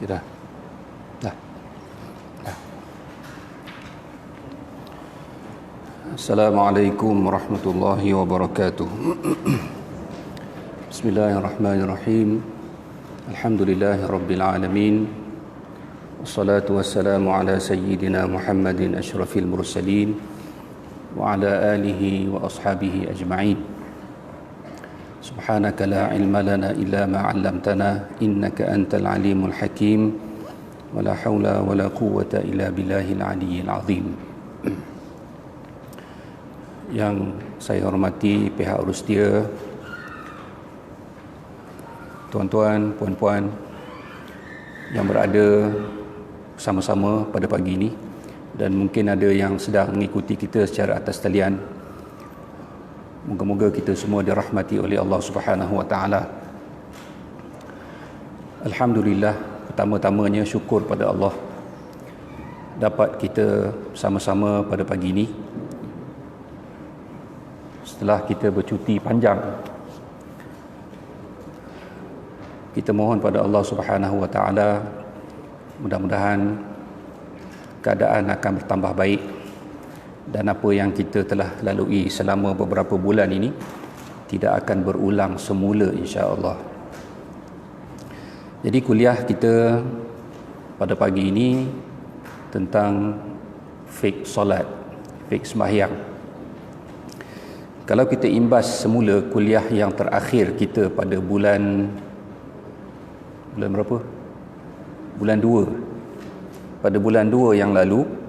Okey dah. Dah. Dah. Assalamualaikum warahmatullahi wabarakatuh. Bismillahirrahmanirrahim. Alhamdulillahirabbil alamin. Wassalatu wassalamu ala sayyidina Muhammadin asyrafil mursalin wa ala alihi wa ashabihi ajma'in. Subhanaka la ilma lana illa ma 'allamtana innaka antal alimul hakim wa la haula wa la quwwata illa billahil aliyyil azim. Yang saya hormati pihak Rustia, tuan-tuan, puan-puan yang berada bersama-sama pada pagi ini, dan mungkin ada yang sedang mengikuti kita secara atas talian. Moga-moga kita semua dirahmati oleh Allah Subhanahu wa taala. Alhamdulillah, pertama-tamanya syukur pada Allah dapat kita sama-sama pada pagi ini setelah kita bercuti panjang. Kita mohon pada Allah Subhanahu wa taala, mudah-mudahan keadaan akan bertambah baik dan apa yang kita telah lalui selama beberapa bulan ini tidak akan berulang semula, insya-Allah. Jadi kuliah kita pada pagi ini tentang fiqh solat, fiqh sembahyang. Kalau kita imbas semula kuliah yang terakhir kita pada bulan berapa? Bulan 2. Pada bulan 2 yang lalu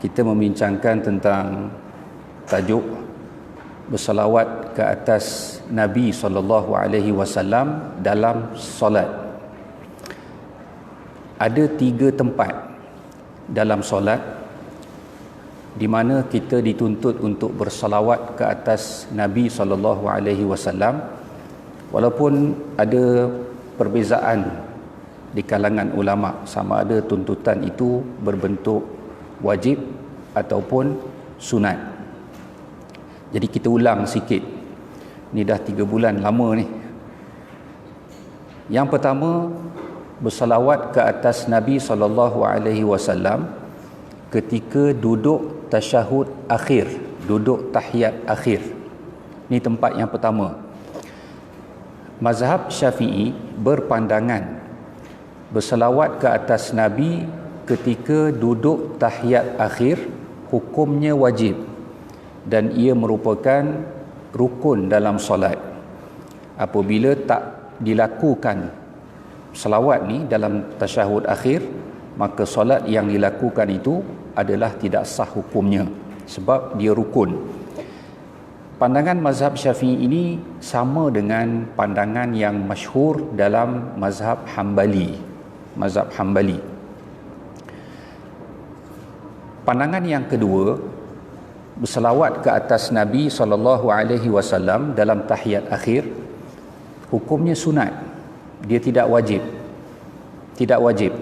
kita membincangkan tentang tajuk bersalawat ke atas Nabi SAW dalam solat. Ada 3 tempat dalam solat di mana kita dituntut untuk bersalawat ke atas Nabi SAW, walaupun ada perbezaan di kalangan ulama sama ada tuntutan itu berbentuk wajib ataupun sunat. Jadi kita ulang sikit. Ni dah 3 bulan lama ni. Yang pertama, bersalawat ke atas Nabi SAW ketika duduk tasyahud akhir, duduk tahiyat akhir. Ni tempat yang pertama. Mazhab Syafi'i berpandangan bersalawat ke atas Nabi ketika duduk tahiyat akhir hukumnya wajib dan ia merupakan rukun dalam solat. Apabila tak dilakukan selawat ni dalam tasyahud akhir, maka solat yang dilakukan itu adalah tidak sah hukumnya sebab dia rukun. Pandangan mazhab Syafi'i ini sama dengan pandangan yang masyhur dalam mazhab Hambali. Mazhab Hambali. Pandangan yang kedua, bersalawat ke atas Nabi SAW dalam tahiyat akhir hukumnya sunat. Dia tidak wajib. Tidak wajib.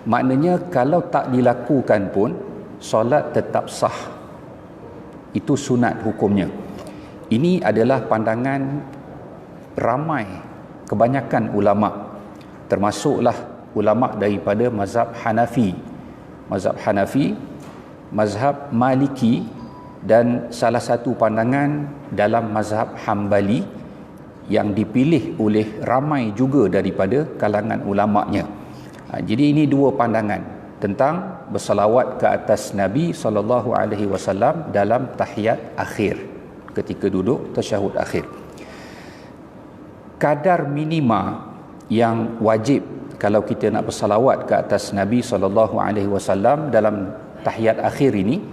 Maknanya kalau tak dilakukan pun solat tetap sah. Itu sunat hukumnya. Ini adalah pandangan ramai kebanyakan ulama, termasuklah ulama daripada mazhab Hanafi, mazhab Maliki, dan salah satu pandangan dalam mazhab Hambali yang dipilih oleh ramai juga daripada kalangan ulama'nya. Jadi ini 2 pandangan tentang bersalawat ke atas Nabi SAW dalam tahiyat akhir ketika duduk tasyahud akhir. Kadar minima yang wajib kalau kita nak bersalawat ke atas Nabi SAW dalam tahiyat akhir ini,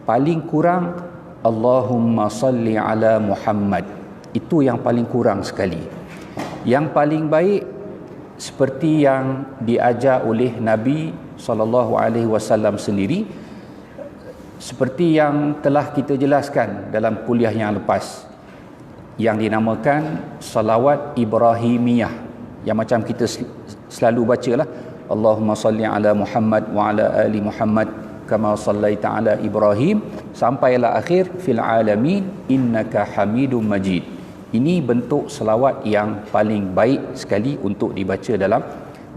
paling kurang Allahumma salli ala Muhammad. Itu yang paling kurang sekali. Yang paling baik seperti yang diajar oleh Nabi SAW sendiri, seperti yang telah kita jelaskan dalam kuliah yang lepas, yang dinamakan salawat Ibrahimiyah, yang macam kita selalu bacalah, Allahumma salli ala Muhammad wa ala ali Muhammad kama sallaita ala Ibrahim sampailah akhir fil alamin innaka Hamidum Majid. Ini bentuk selawat yang paling baik sekali untuk dibaca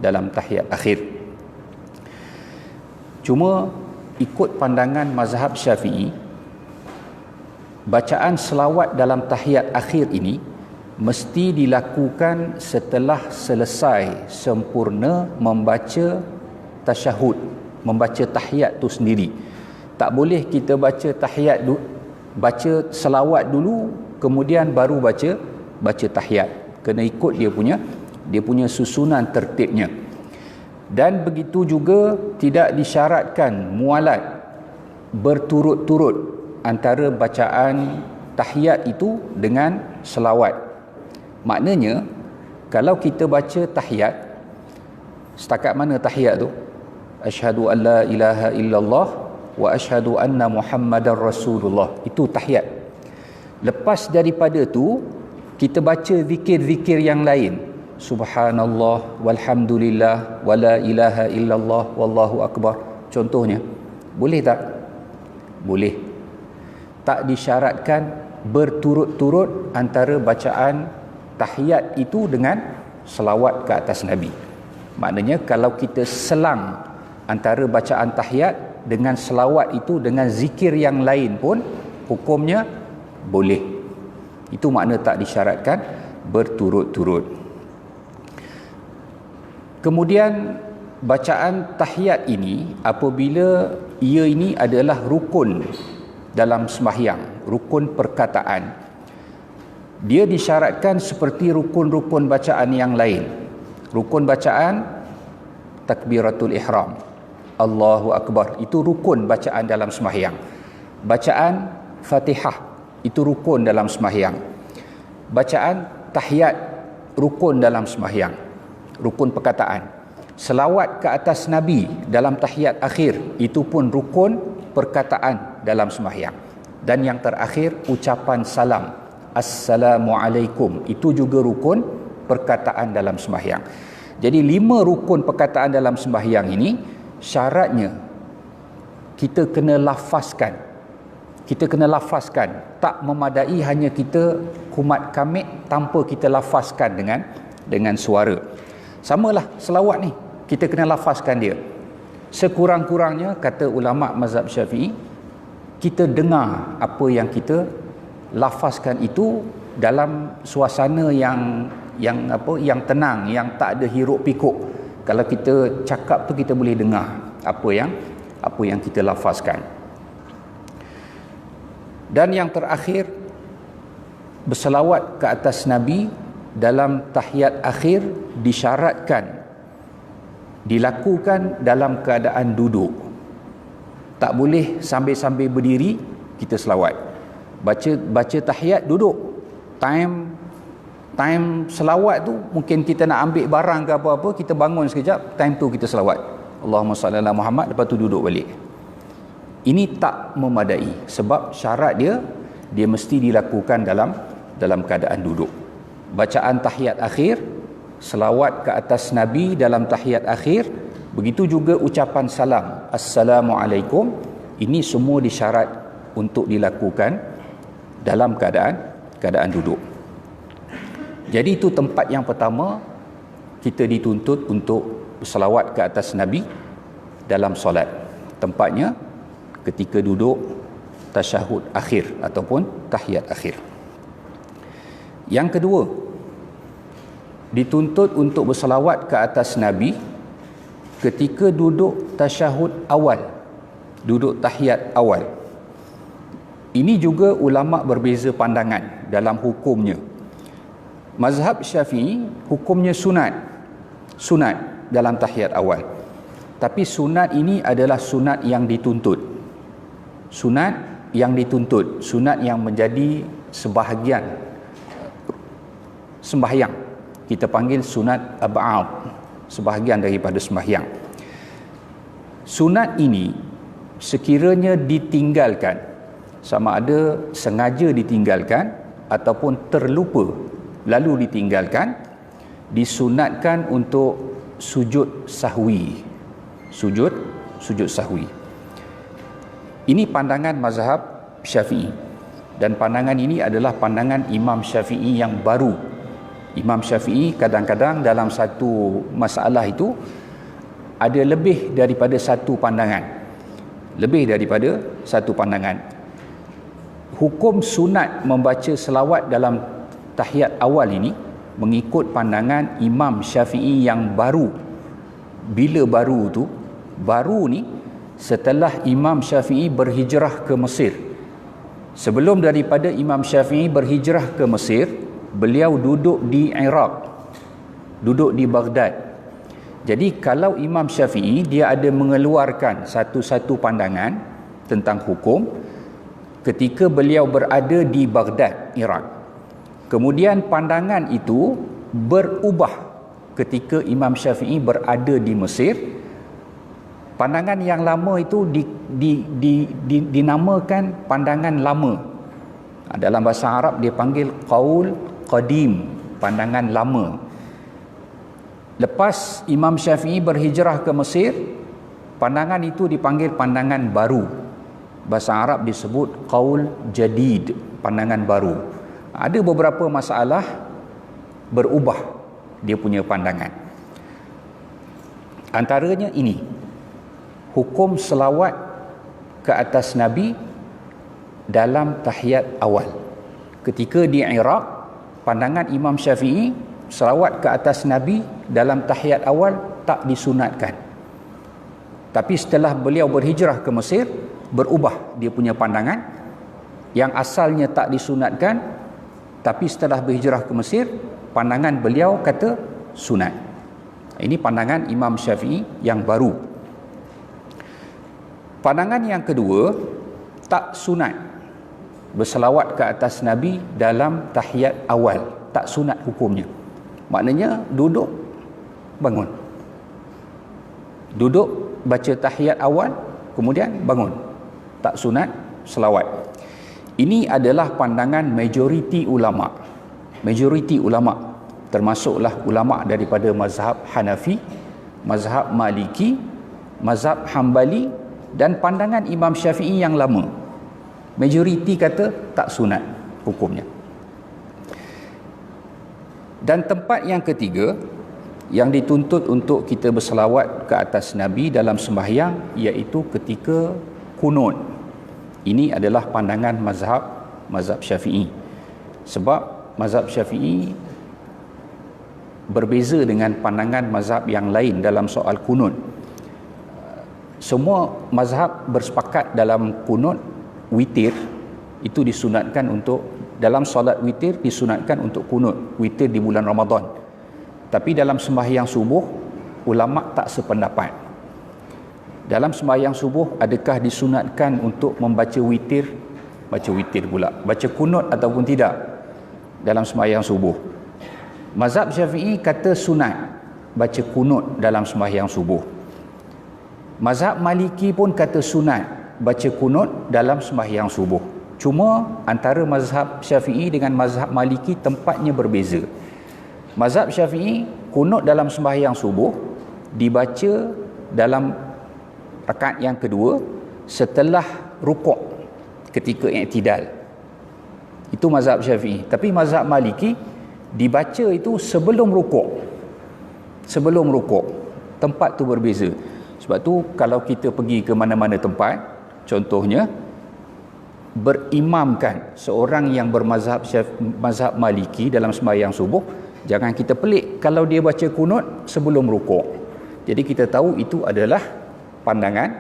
dalam tahiyat akhir. Cuma ikut pandangan mazhab Syafi'i, bacaan selawat dalam tahiyat akhir ini mesti dilakukan setelah selesai sempurna membaca tasyahud, membaca tahiyat tu sendiri. Tak boleh kita baca tahiyat baca selawat dulu kemudian baru baca tahiyat. Kena ikut dia punya susunan tertibnya. Dan begitu juga tidak disyaratkan mualat berturut-turut antara bacaan tahiyat itu dengan selawat. Maknanya kalau kita baca tahiyat, setakat mana tahiyat tu? Asyhadu an la ilaha illallah wa asyhadu anna Muhammadar Rasulullah. Itu tahiyat. Lepas daripada tu kita baca zikir-zikir yang lain. Subhanallah walhamdulillah wala ilaha illallah wallahu akbar. Contohnya, boleh tak? Boleh. Tak disyaratkan berturut-turut antara bacaan tahiyat itu dengan selawat ke atas Nabi. Maknanya kalau kita selang antara bacaan tahiyat dengan selawat itu dengan zikir yang lain pun hukumnya boleh. Itu makna tak disyaratkan berturut-turut. Kemudian bacaan tahiyat ini apabila ia ini adalah rukun dalam sembahyang, rukun perkataan, dia disyaratkan seperti rukun-rukun bacaan yang lain. Rukun bacaan takbiratul ihram, Allahu akbar, itu rukun bacaan dalam sembahyang. Bacaan Fatihah itu rukun dalam sembahyang. Bacaan tahiyat rukun dalam sembahyang, rukun perkataan. Selawat ke atas Nabi dalam tahiyat akhir itu pun rukun perkataan dalam sembahyang. Dan yang terakhir ucapan salam, Assalamualaikum, itu juga rukun perkataan dalam sembahyang. Jadi 5 rukun perkataan dalam sembahyang ini syaratnya kita kena lafazkan. Kita kena lafazkan, tak memadai hanya kita kumat kamit tanpa kita lafazkan dengan suara. Samalah selawat ni, kita kena lafazkan dia. Sekurang-kurangnya kata ulama mazhab Syafi'i, kita dengar apa yang kita lafazkan itu dalam suasana yang tenang, yang tak ada hiruk pikuk. Kalau kita cakap tu kita boleh dengar apa yang kita lafazkan. Dan yang terakhir, berselawat ke atas Nabi dalam tahiyat akhir disyaratkan dilakukan dalam keadaan duduk. Tak boleh sambil-sambil berdiri kita selawat. Baca tahiyat duduk. Time selawat tu mungkin kita nak ambil barang ke apa-apa, kita bangun sekejap, time tu kita selawat. Allahumma salli ala Muhammad, lepas tu duduk balik. Ini tak memadai sebab syarat dia mesti dilakukan dalam keadaan duduk. Bacaan tahiyat akhir, selawat ke atas Nabi dalam tahiyat akhir, begitu juga ucapan salam, Assalamualaikum, ini semua disyarat untuk dilakukan dalam keadaan duduk. Jadi itu tempat yang pertama kita dituntut untuk berselawat ke atas Nabi dalam solat. Tempatnya ketika duduk tasyahud akhir ataupun tahiyat akhir. Yang kedua, dituntut untuk berselawat ke atas Nabi ketika duduk tasyahud awal, duduk tahiyat awal. Ini juga ulama berbeza pandangan dalam hukumnya. Mazhab Syafi'i hukumnya sunat dalam tahiyat awal. Tapi sunat ini adalah sunat yang dituntut. Sunat yang menjadi sebahagian sembahyang. Kita panggil sunat ab'ad, sebahagian daripada sembahyang. Sunat ini sekiranya ditinggalkan, sama ada sengaja ditinggalkan ataupun terlupa lalu ditinggalkan, disunatkan untuk sujud sahwi. Sujud sahwi. Ini pandangan mazhab Syafi'i, dan pandangan ini adalah pandangan Imam Syafi'i yang baru Imam Syafi'i kadang-kadang dalam satu masalah itu ada lebih daripada satu pandangan. Lebih daripada satu pandangan. Hukum sunat membaca selawat dalam tahiyat awal ini mengikut pandangan Imam Syafi'i yang baru. Bila baru tu? Baru ni setelah Imam Syafi'i berhijrah ke Mesir. Sebelum daripada Imam Syafi'i berhijrah ke Mesir, beliau duduk di Iraq, duduk di Baghdad. Jadi kalau Imam Syafi'i dia ada mengeluarkan satu-satu pandangan tentang hukum ketika beliau berada di Baghdad, Iraq. Kemudian pandangan itu berubah ketika Imam Syafi'i berada di Mesir. Pandangan yang lama itu dinamakan pandangan lama. Dalam bahasa Arab dia panggil qaul qadim, pandangan lama. Lepas Imam Syafi'i berhijrah ke Mesir, pandangan itu dipanggil pandangan baru. Bahasa Arab disebut qaul jadid, pandangan baru. Ada beberapa masalah berubah dia punya pandangan. Antaranya ini, hukum selawat ke atas Nabi dalam tahiyat awal. Ketika di Iraq, pandangan Imam Syafi'i selawat ke atas Nabi dalam tahiyat awal tak disunatkan. Tapi setelah beliau berhijrah ke Mesir, berubah dia punya pandangan. Yang asalnya tak disunatkan, tapi setelah berhijrah ke Mesir, pandangan beliau kata sunat. Ini pandangan Imam Syafi'i yang baru. Pandangan yang kedua, tak sunat berselawat ke atas Nabi dalam tahiyat awal. Tak sunat hukumnya. Maknanya duduk, bangun. Duduk, baca tahiyat awal, kemudian bangun. Tak sunat selawat. Ini adalah pandangan majoriti ulama. Majoriti ulama, termasuklah ulama daripada mazhab Hanafi, mazhab Maliki, mazhab Hambali dan pandangan Imam Syafi'i yang lama. Majoriti kata tak sunat hukumnya. Dan tempat yang ketiga yang dituntut untuk kita berselawat ke atas Nabi dalam sembahyang iaitu ketika kunut. Ini adalah pandangan mazhab Syafi'i. Sebab mazhab Syafi'i berbeza dengan pandangan mazhab yang lain dalam soal kunut. Semua mazhab bersepakat dalam kunut witir itu disunatkan untuk dalam solat witir, disunatkan untuk kunut witir di bulan Ramadan. Tapi dalam sembahyang subuh ulama tak sependapat. Dalam sembahyang subuh adakah disunatkan untuk membaca witir, baca kunut ataupun tidak dalam sembahyang subuh? Mazhab Syafi'i kata sunat baca kunut dalam sembahyang subuh. Mazhab Maliki pun kata sunat baca kunut dalam sembahyang subuh. Cuma antara mazhab Syafi'i dengan mazhab Maliki tempatnya berbeza. Mazhab Syafi'i, kunut dalam sembahyang subuh dibaca dalam rakaat yang kedua setelah rukuk ketika i'tidal. Itu mazhab Syafi'i. Tapi mazhab Maliki dibaca itu sebelum rukuk. Sebelum rukuk. Tempat tu berbeza. Sebab tu kalau kita pergi ke mana-mana tempat, contohnya berimamkan seorang yang bermazhab mazhab Maliki dalam sembahyang subuh, jangan kita pelik kalau dia baca kunut sebelum rukuk. Jadi kita tahu itu adalah pandangan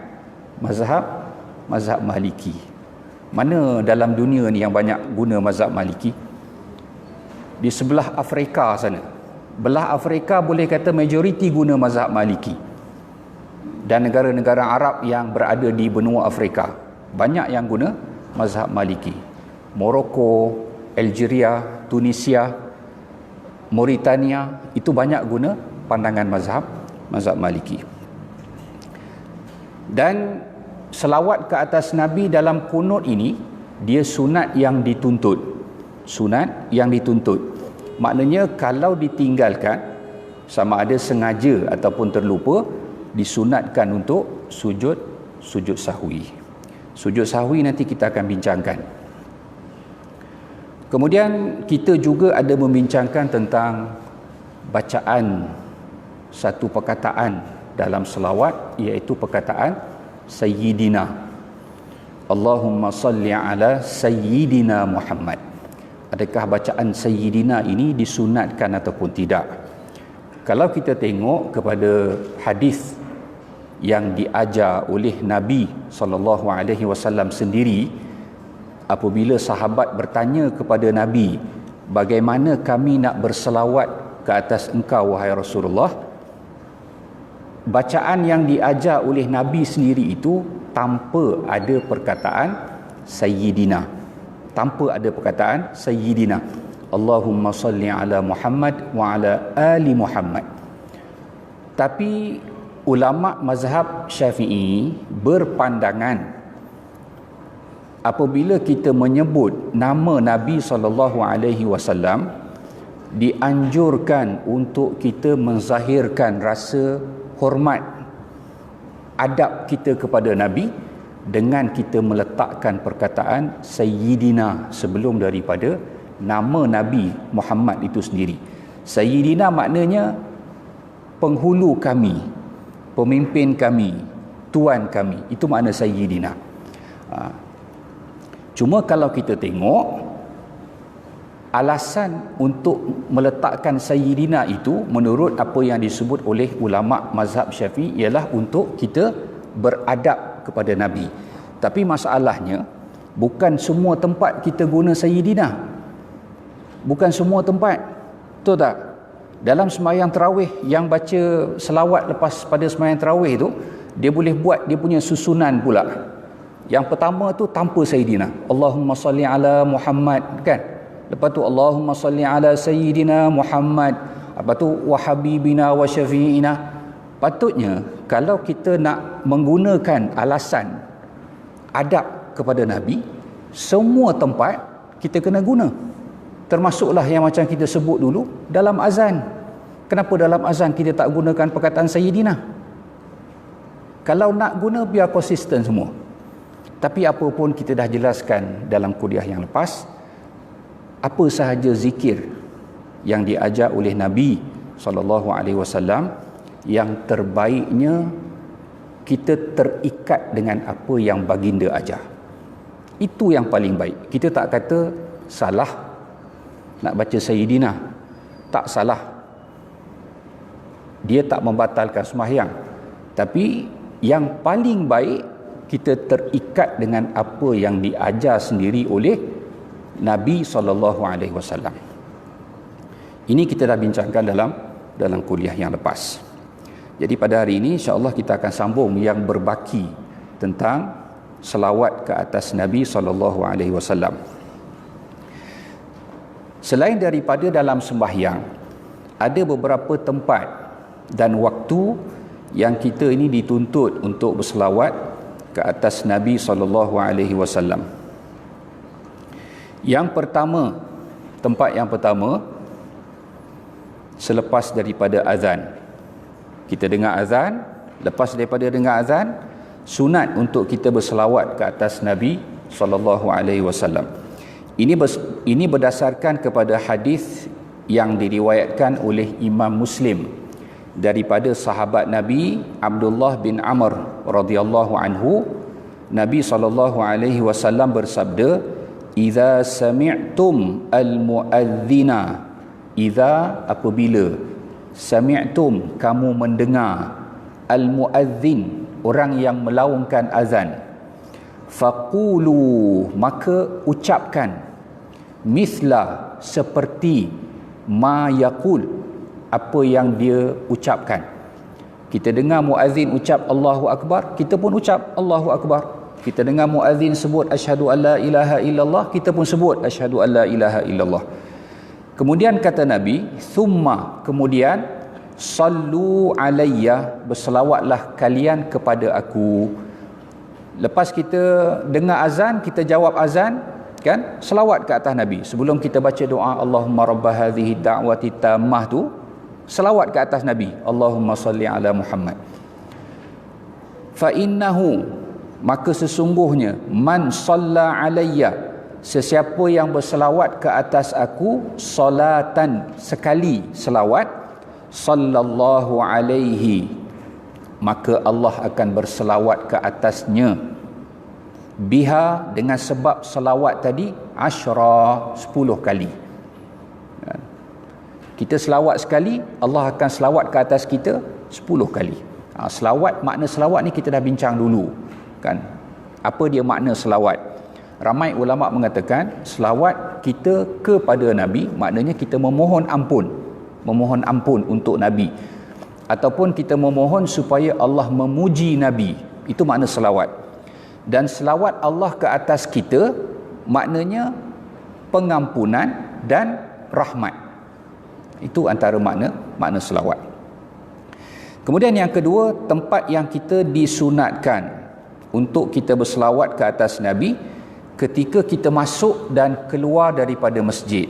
mazhab Maliki. Mana dalam dunia ni yang banyak guna mazhab Maliki? Di sebelah Afrika sana. Belah Afrika boleh kata majoriti guna mazhab Maliki. Dan negara-negara Arab yang berada di benua Afrika banyak yang guna mazhab Maliki. Morocco, Algeria, Tunisia, Mauritania itu banyak guna pandangan mazhab Maliki. Dan selawat ke atas Nabi dalam kunut ini dia sunat yang dituntut. Sunat yang dituntut. Maknanya kalau ditinggalkan sama ada sengaja ataupun terlupa, disunatkan untuk sujud sahwi. Sujud sahwi nanti kita akan bincangkan. Kemudian kita juga ada membincangkan tentang bacaan satu perkataan dalam selawat, iaitu perkataan Sayyidina. Allahumma salli ala Sayyidina Muhammad. Adakah bacaan Sayyidina ini disunatkan ataupun tidak? Kalau kita tengok kepada hadis yang diajar oleh Nabi SAW sendiri, apabila sahabat bertanya kepada Nabi, bagaimana kami nak berselawat ke atas engkau wahai Rasulullah, bacaan yang diajar oleh Nabi sendiri itu tanpa ada perkataan Sayyidina, tanpa ada perkataan Sayyidina. Allahumma salli ala Muhammad wa ala ali Muhammad. Tapi ulama mazhab Syafi'i berpandangan apabila kita menyebut nama Nabi SAW, dianjurkan untuk kita menzahirkan rasa hormat, adab kita kepada Nabi dengan kita meletakkan perkataan Sayyidina sebelum daripada nama Nabi Muhammad itu sendiri. Sayyidina maknanya penghulu kami, pemimpin kami, tuan kami. Itu makna Sayyidina. Cuma kalau kita tengok, alasan untuk meletakkan Sayyidina itu menurut apa yang disebut oleh ulama mazhab Syafi'i ialah untuk kita beradab kepada Nabi. Tapi masalahnya, bukan semua tempat kita guna Sayyidina. Bukan semua tempat. Betul tak? Dalam sembahyang tarawih, yang baca selawat lepas pada sembahyang tarawih tu, dia boleh buat dia punya susunan pula. Yang pertama tu tanpa Sayyidina, Allahumma salli ala Muhammad, kan? Lepas tu Allahumma salli ala Sayyidina Muhammad. Lepas tu wa habibina wa syafi'ina. Patutnya kalau kita nak menggunakan alasan adab kepada Nabi, semua tempat kita kena guna. Termasuklah yang macam kita sebut dulu dalam azan. Kenapa dalam azan kita tak gunakan perkataan Sayyidina? Kalau nak guna, biar konsisten semua. Tapi apa pun kita dah jelaskan dalam kuliah yang lepas, apa sahaja zikir yang diajar oleh Nabi SAW, yang terbaiknya kita terikat dengan apa yang baginda ajar. Itu yang paling baik. Kita tak kata salah nak baca Sayyidina, tak salah, dia tak membatalkan sembahyang. Tapi yang paling baik, kita terikat dengan apa yang diajar sendiri oleh Nabi SAW. Ini kita dah bincangkan dalam kuliah yang lepas. Jadi pada hari ini insya-Allah kita akan sambung yang berbaki tentang selawat ke atas Nabi SAW. Selain daripada dalam sembahyang, ada beberapa tempat dan waktu yang kita ini dituntut untuk berselawat ke atas Nabi SAW. Yang pertama, tempat yang pertama, selepas daripada azan. Kita dengar azan, lepas daripada dengar azan, sunat untuk kita berselawat ke atas Nabi SAW. Ini berdasarkan kepada hadis yang diriwayatkan oleh Imam Muslim daripada sahabat Nabi Abdullah bin Amr radhiyallahu anhu. Nabi SAW bersabda, "Idza sami'tum al-muadzina." Idza, apabila, sami'tum, kamu mendengar, al-muadzin, orang yang melaungkan azan, faqulu, maka ucapkan, misla, seperti, ma yaqul, apa yang dia ucapkan. Kita dengar muazzin ucap Allahu Akbar, kita pun ucap Allahu Akbar. Kita dengar muazzin sebut asyhadu alla ilaha illallah, kita pun sebut asyhadu alla ilaha illallah. Kemudian kata Nabi, thumma, kemudian, sallu alayya, berselawatlah kalian kepada aku. Lepas kita dengar azan, kita jawab azan, kan, selawat ke atas Nabi. Sebelum kita baca doa Allahumma rabba hadhihi da'wati tammah tu, selawat ke atas Nabi, Allahumma salli ala Muhammad. Fa innahu, maka sesungguhnya, man salla alayya, sesiapa yang berselawat ke atas aku salatan, sekali selawat, sallallahu alaihi, maka Allah akan berselawat ke atasnya, biha, dengan sebab selawat tadi, asyra, 10 kali. Kita selawat sekali, Allah akan selawat ke atas kita 10 kali. Selawat, makna selawat ni kita dah bincang dulu kan. Apa dia makna selawat? Ramai ulama mengatakan selawat kita kepada Nabi maknanya kita memohon ampun untuk Nabi, ataupun kita memohon supaya Allah memuji Nabi. Itu makna selawat. Dan selawat Allah ke atas kita maknanya pengampunan dan rahmat. Itu antara makna selawat. Kemudian yang kedua, tempat yang kita disunatkan untuk kita berselawat ke atas Nabi ketika kita masuk dan keluar daripada masjid.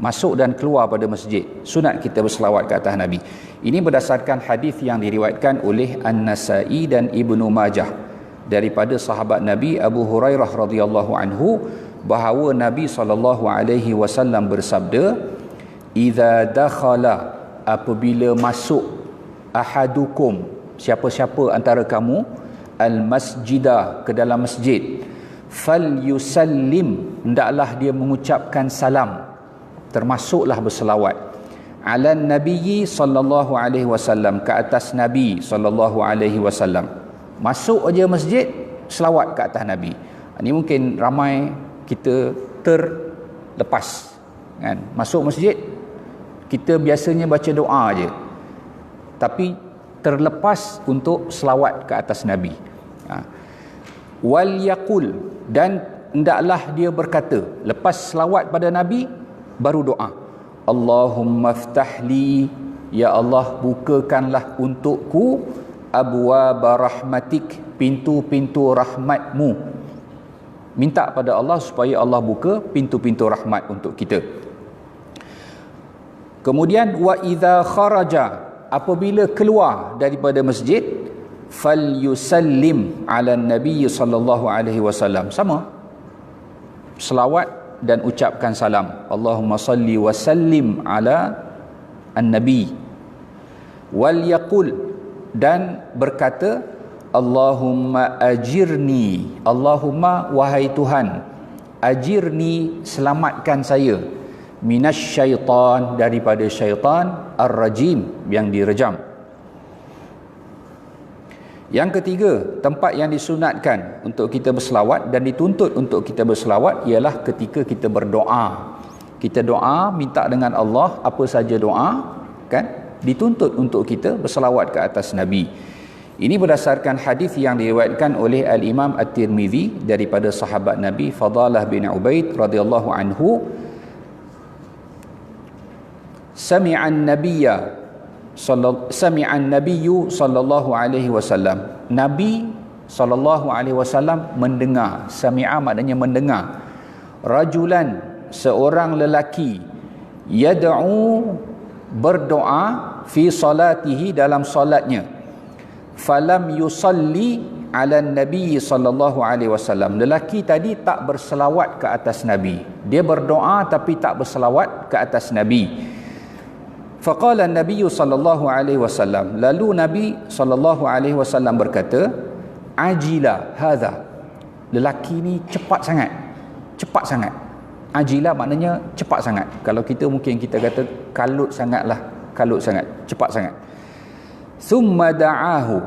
Masuk dan keluar pada masjid, sunat kita berselawat ke atas Nabi. Ini berdasarkan hadis yang diriwayatkan oleh An-Nasa'i dan Ibnu Majah daripada sahabat Nabi Abu Hurairah radhiyallahu anhu bahawa Nabi SAW bersabda, "Idza dakhala," apabila masuk, ahadukum, siapa-siapa antara kamu, al-masjidah, ke dalam masjid, falyusallim, hendaklah dia mengucapkan salam, termasuklah berselawat, ala nabiyyi sallallahu alaihi wasallam, ke atas Nabi sallallahu alaihi wasallam. Masuk aja masjid, selawat ke atas Nabi. Ini mungkin ramai kita terlepas kan. Masuk masjid kita biasanya baca doa aje, tapi terlepas untuk selawat ke atas Nabi. Wal yaqul, dan hendaklah dia berkata lepas selawat pada Nabi baru doa, Allahumma ftahli, ya Allah bukakanlah untukku abwaaba rahmatik, pintu-pintu rahmatmu. Minta pada Allah supaya Allah buka pintu-pintu rahmat untuk kita. Kemudian wa idza kharaja, apabila keluar daripada masjid, falyusallim ala nabi sallallahu alaihi wasallam, sama selawat dan ucapkan salam, Allahumma salli wa sallim ala an-nabi. Wal yaqul, dan berkata Allahumma ajirni, Allahumma wahai Tuhan, ajirni, selamatkan saya, minasyaitan, daripada syaitan, ar-rajim, yang direjam. Yang ketiga, tempat yang disunatkan untuk kita berselawat dan dituntut untuk kita berselawat ialah ketika kita berdoa. Kita doa, minta dengan Allah apa saja doa kan, dituntut untuk kita berselawat ke atas Nabi. Ini berdasarkan hadis yang diriwayatkan oleh Al-Imam At-Tirmizi daripada sahabat Nabi Fadalah bin Ubaid radhiyallahu anhu, sami'an nabiyyu sallallahu alaihi wasallam, Nabi sallallahu alaihi wasallam mendengar, sami'a maknanya mendengar, rajulan, seorang lelaki, yad'u, berdoa, fi salatihi, dalam solatnya, falam yusalli ala nabi sallallahu alaihi wasallam, lelaki tadi tak berselawat ke atas Nabi, dia berdoa tapi tak berselawat ke atas Nabi. Faqala an-nabiy sallallahu alaihi wasallam, lalu Nabi sallallahu alaihi wasallam berkata, ajila hadza, lelaki ni cepat sangat. Ajila maknanya cepat sangat. Kalau kita mungkin kita kata kalut sangat, cepat sangat. Thumma da'ahu,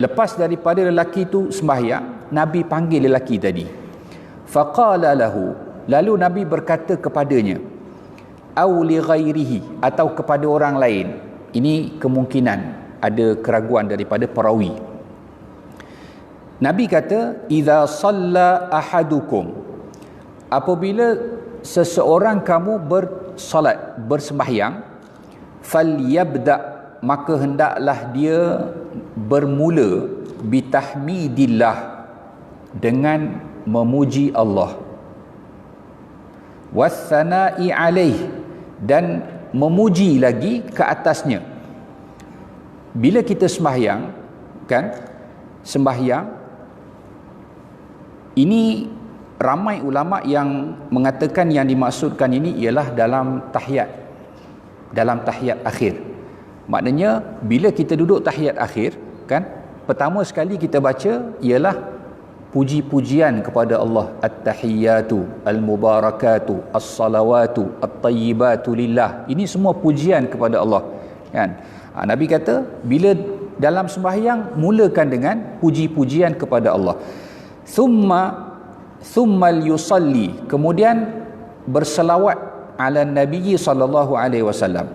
lepas daripada lelaki tu sembahyang, Nabi panggil lelaki tadi. Faqala lahu, lalu Nabi berkata kepadanya, au li ghairihi, atau kepada orang lain. Ini kemungkinan ada keraguan daripada perawi. Nabi kata, idza shalla ahadukum, apabila seseorang kamu bersolat, bersembahyang, falyabda, maka hendaklah dia bermula bitahmidillah, dengan memuji Allah, wassana'i alaih, dan memuji lagi ke atasnya. Bila kita sembahyang kan, sembahyang ini ramai ulama yang mengatakan yang dimaksudkan ini ialah dalam tahiyat akhir. Maknanya bila kita duduk tahiyat akhir kan, pertama sekali kita baca ialah puji-pujian kepada Allah, at-tahiyatu al-mubarakatu as-salawatu at-tayyibatu lillah. Ini semua pujian kepada Allah kan. Nabi kata bila dalam sembahyang mulakan dengan puji-pujian kepada Allah. Thumma yusalli, kemudian berselawat ala Nabi sallallahu alaihi wasallam.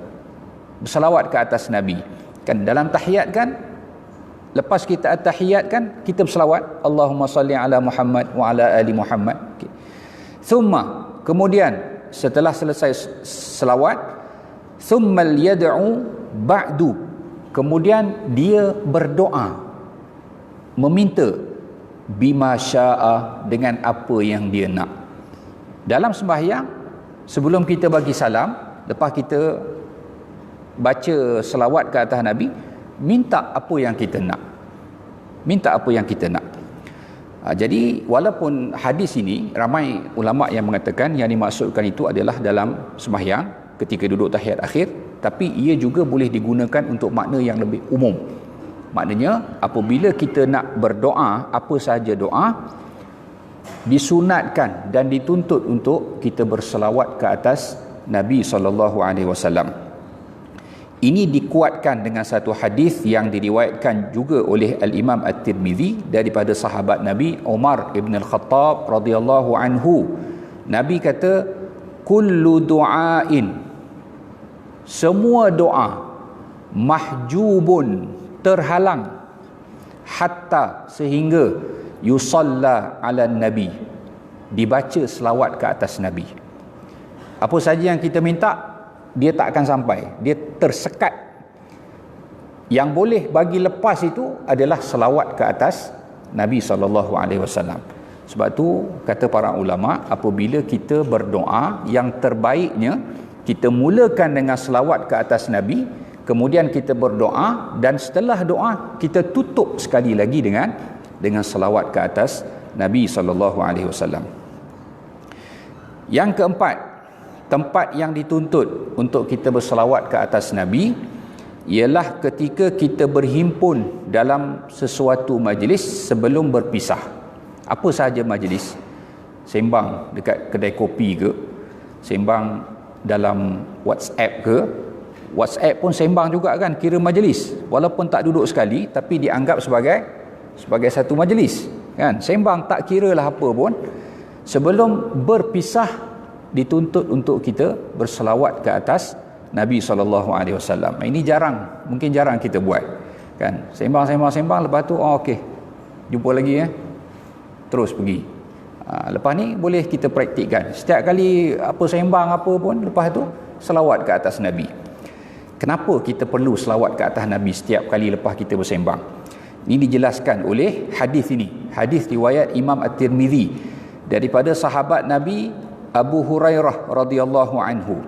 Berselawat ke atas Nabi. Kan dalam tahiyat kan, lepas kita at-tahiyat kan, kita berselawat Allahumma salli ala Muhammad wa ala ali Muhammad. Okay. Thumma, kemudian setelah selesai selawat, thumma yad'u ba'du, kemudian dia berdoa, meminta bima syaa, dengan apa yang dia nak. Dalam sembahyang, sebelum kita bagi salam, lepas kita baca selawat ke atas Nabi, minta apa yang kita nak. Jadi walaupun hadis ini ramai ulama yang mengatakan yang dimaksudkan itu adalah dalam sembahyang ketika duduk tahiyat akhir, tapi ia juga boleh digunakan untuk makna yang lebih umum. Maknanya apabila kita nak berdoa, apa sahaja doa, disunatkan dan dituntut untuk kita berselawat ke atas Nabi SAW. Ini dikuatkan dengan satu hadis yang diriwayatkan juga oleh Al-Imam At-Tirmizi daripada sahabat Nabi Umar ibn Al-Khattab radhiyallahu anhu. Nabi kata, kullu du'ain, semua doa, mahjubun, terhalang, hatta, sehingga yusalla ala Nabi, dibaca selawat ke atas Nabi. Apa saja yang kita minta, dia tak akan sampai, dia tersekat. Yang boleh bagi lepas itu adalah selawat ke atas Nabi SAW. Sebab tu kata para ulama, apabila kita berdoa, yang terbaiknya kita mulakan dengan selawat ke atas Nabi, kemudian kita berdoa, dan setelah doa kita tutup sekali lagi dengan selawat ke atas Nabi SAW. Yang keempat, tempat yang dituntut untuk kita berselawat ke atas Nabi ialah ketika kita berhimpun dalam sesuatu majlis sebelum berpisah. Apa sahaja majlis, sembang dekat kedai kopi ke, sembang dalam WhatsApp ke, WhatsApp pun sembang juga kan, kira majlis, walaupun tak duduk sekali tapi dianggap sebagai satu majlis kan, sembang tak kira lah apa pun. Sebelum berpisah dituntut untuk kita berselawat ke atas Nabi SAW. Ini mungkin jarang kita buat kan, sembang lepas tu okey, jumpa lagi terus pergi. Lepas ni boleh kita praktikkan setiap kali apa sembang apa pun, lepas tu selawat ke atas Nabi. Kenapa kita perlu selawat ke atas Nabi setiap kali lepas kita bersembang? Ini dijelaskan oleh hadis ini, hadis riwayat Imam At-Tirmizi daripada sahabat Nabi Abu Hurairah radhiyallahu anhu.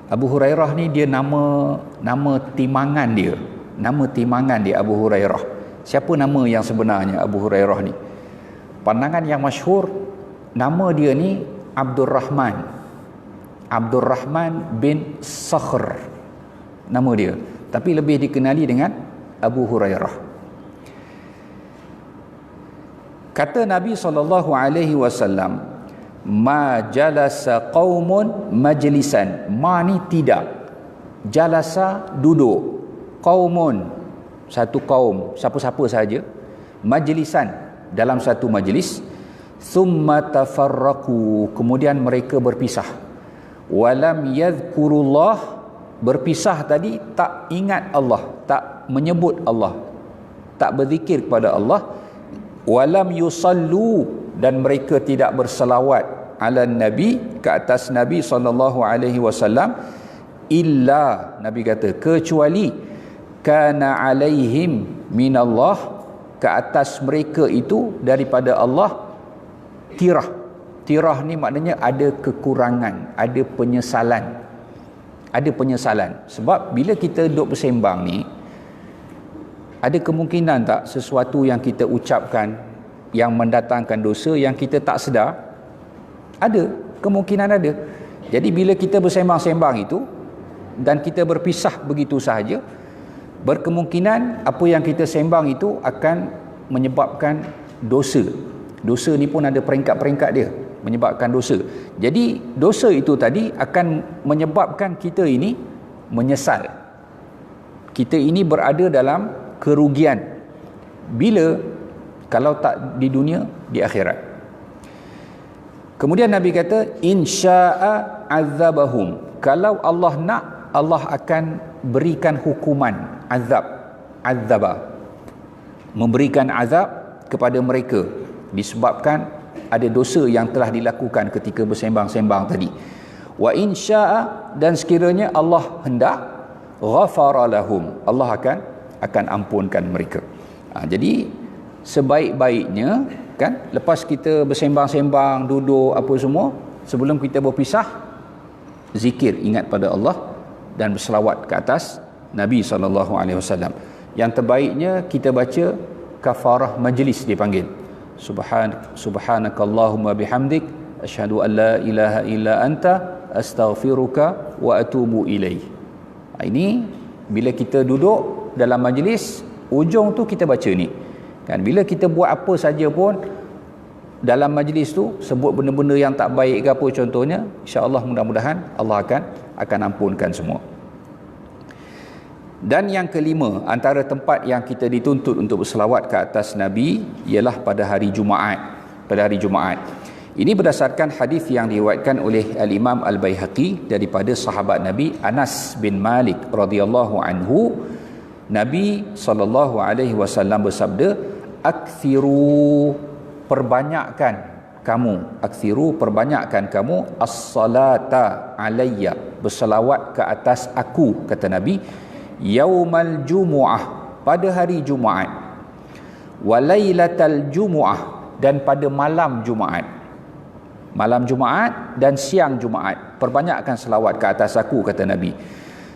Abu Hurairah ni dia nama timangan dia. Nama timangan dia Abu Hurairah. Siapa nama yang sebenarnya Abu Hurairah ni? Pandangan yang masyhur, nama dia ni Abdurrahman bin Sakhr, nama dia, tapi lebih dikenali dengan Abu Hurairah. Kata Nabi SAW, ma jalasa qaumun majlisan, ma ni tidak, jalasa duduk, qaumun satu kaum, siapa-siapa sahaja, majlisan dalam satu majlis, thumma tafarraqu, kemudian mereka berpisah, walam yadhkurullah, berpisah tadi tak ingat Allah, tak menyebut Allah, tak berzikir kepada Allah, walam yusallu, dan mereka tidak berselawat ala Nabi, ke atas Nabi SAW, illa, Nabi kata, kecuali kana alaihim minallah, ke atas mereka itu daripada Allah, tirah ni maknanya ada kekurangan, ada penyesalan. Sebab bila kita duduk bersembang ni, ada kemungkinan tak sesuatu yang kita ucapkan yang mendatangkan dosa yang kita tak sedar? Ada, kemungkinan ada. Jadi bila kita bersembang-sembang itu dan kita berpisah begitu sahaja, berkemungkinan apa yang kita sembang itu akan menyebabkan dosa. Dosa ni pun ada peringkat-peringkat dia, menyebabkan dosa. Jadi dosa itu tadi akan menyebabkan kita ini menyesal. Kita ini berada dalam kerugian. Bila? Kalau tak di dunia, di akhirat. Kemudian Nabi kata, insya'a azabahum. Kalau Allah nak, Allah akan berikan hukuman, azaba, memberikan azab kepada mereka disebabkan ada dosa yang telah dilakukan ketika bersembang-sembang tadi. Wa insya'a, dan sekiranya Allah hendak, ghafara lahum, Allah akan ampunkan mereka. Jadi sebaik-baiknya kan, lepas kita bersembang-sembang, duduk apa semua, sebelum kita berpisah, zikir, ingat pada Allah dan berselawat ke atas Nabi SAW. Yang terbaiknya kita baca kafarah majlis, dipanggil subhanakallahumma bihamdik asyhadu an la ilaha illa anta astaghfiruka wa atubu ilaih. Ini bila kita duduk dalam majlis, ujung tu kita baca ni kan. Bila kita buat apa saja pun dalam majlis tu, sebut benda-benda yang tak baik ke apa contohnya, insya-Allah mudah-mudahan Allah akan ampunkan semua. Dan yang kelima, antara tempat yang kita dituntut untuk berselawat ke atas Nabi ialah pada hari Jumaat. Pada hari Jumaat. Ini berdasarkan hadis yang diriwayatkan oleh Al-Imam Al-Baihaqi daripada sahabat Nabi Anas bin Malik radhiyallahu anhu. Nabi SAW bersabda, akthiru, perbanyakkan kamu as-salata alayya, berselawat ke atas aku, kata Nabi, yaumal jumu'ah, pada hari Jumaat, walailatal jumu'ah, dan pada malam Jumaat. Malam Jumaat dan siang Jumaat, perbanyakkan selawat ke atas aku, kata Nabi.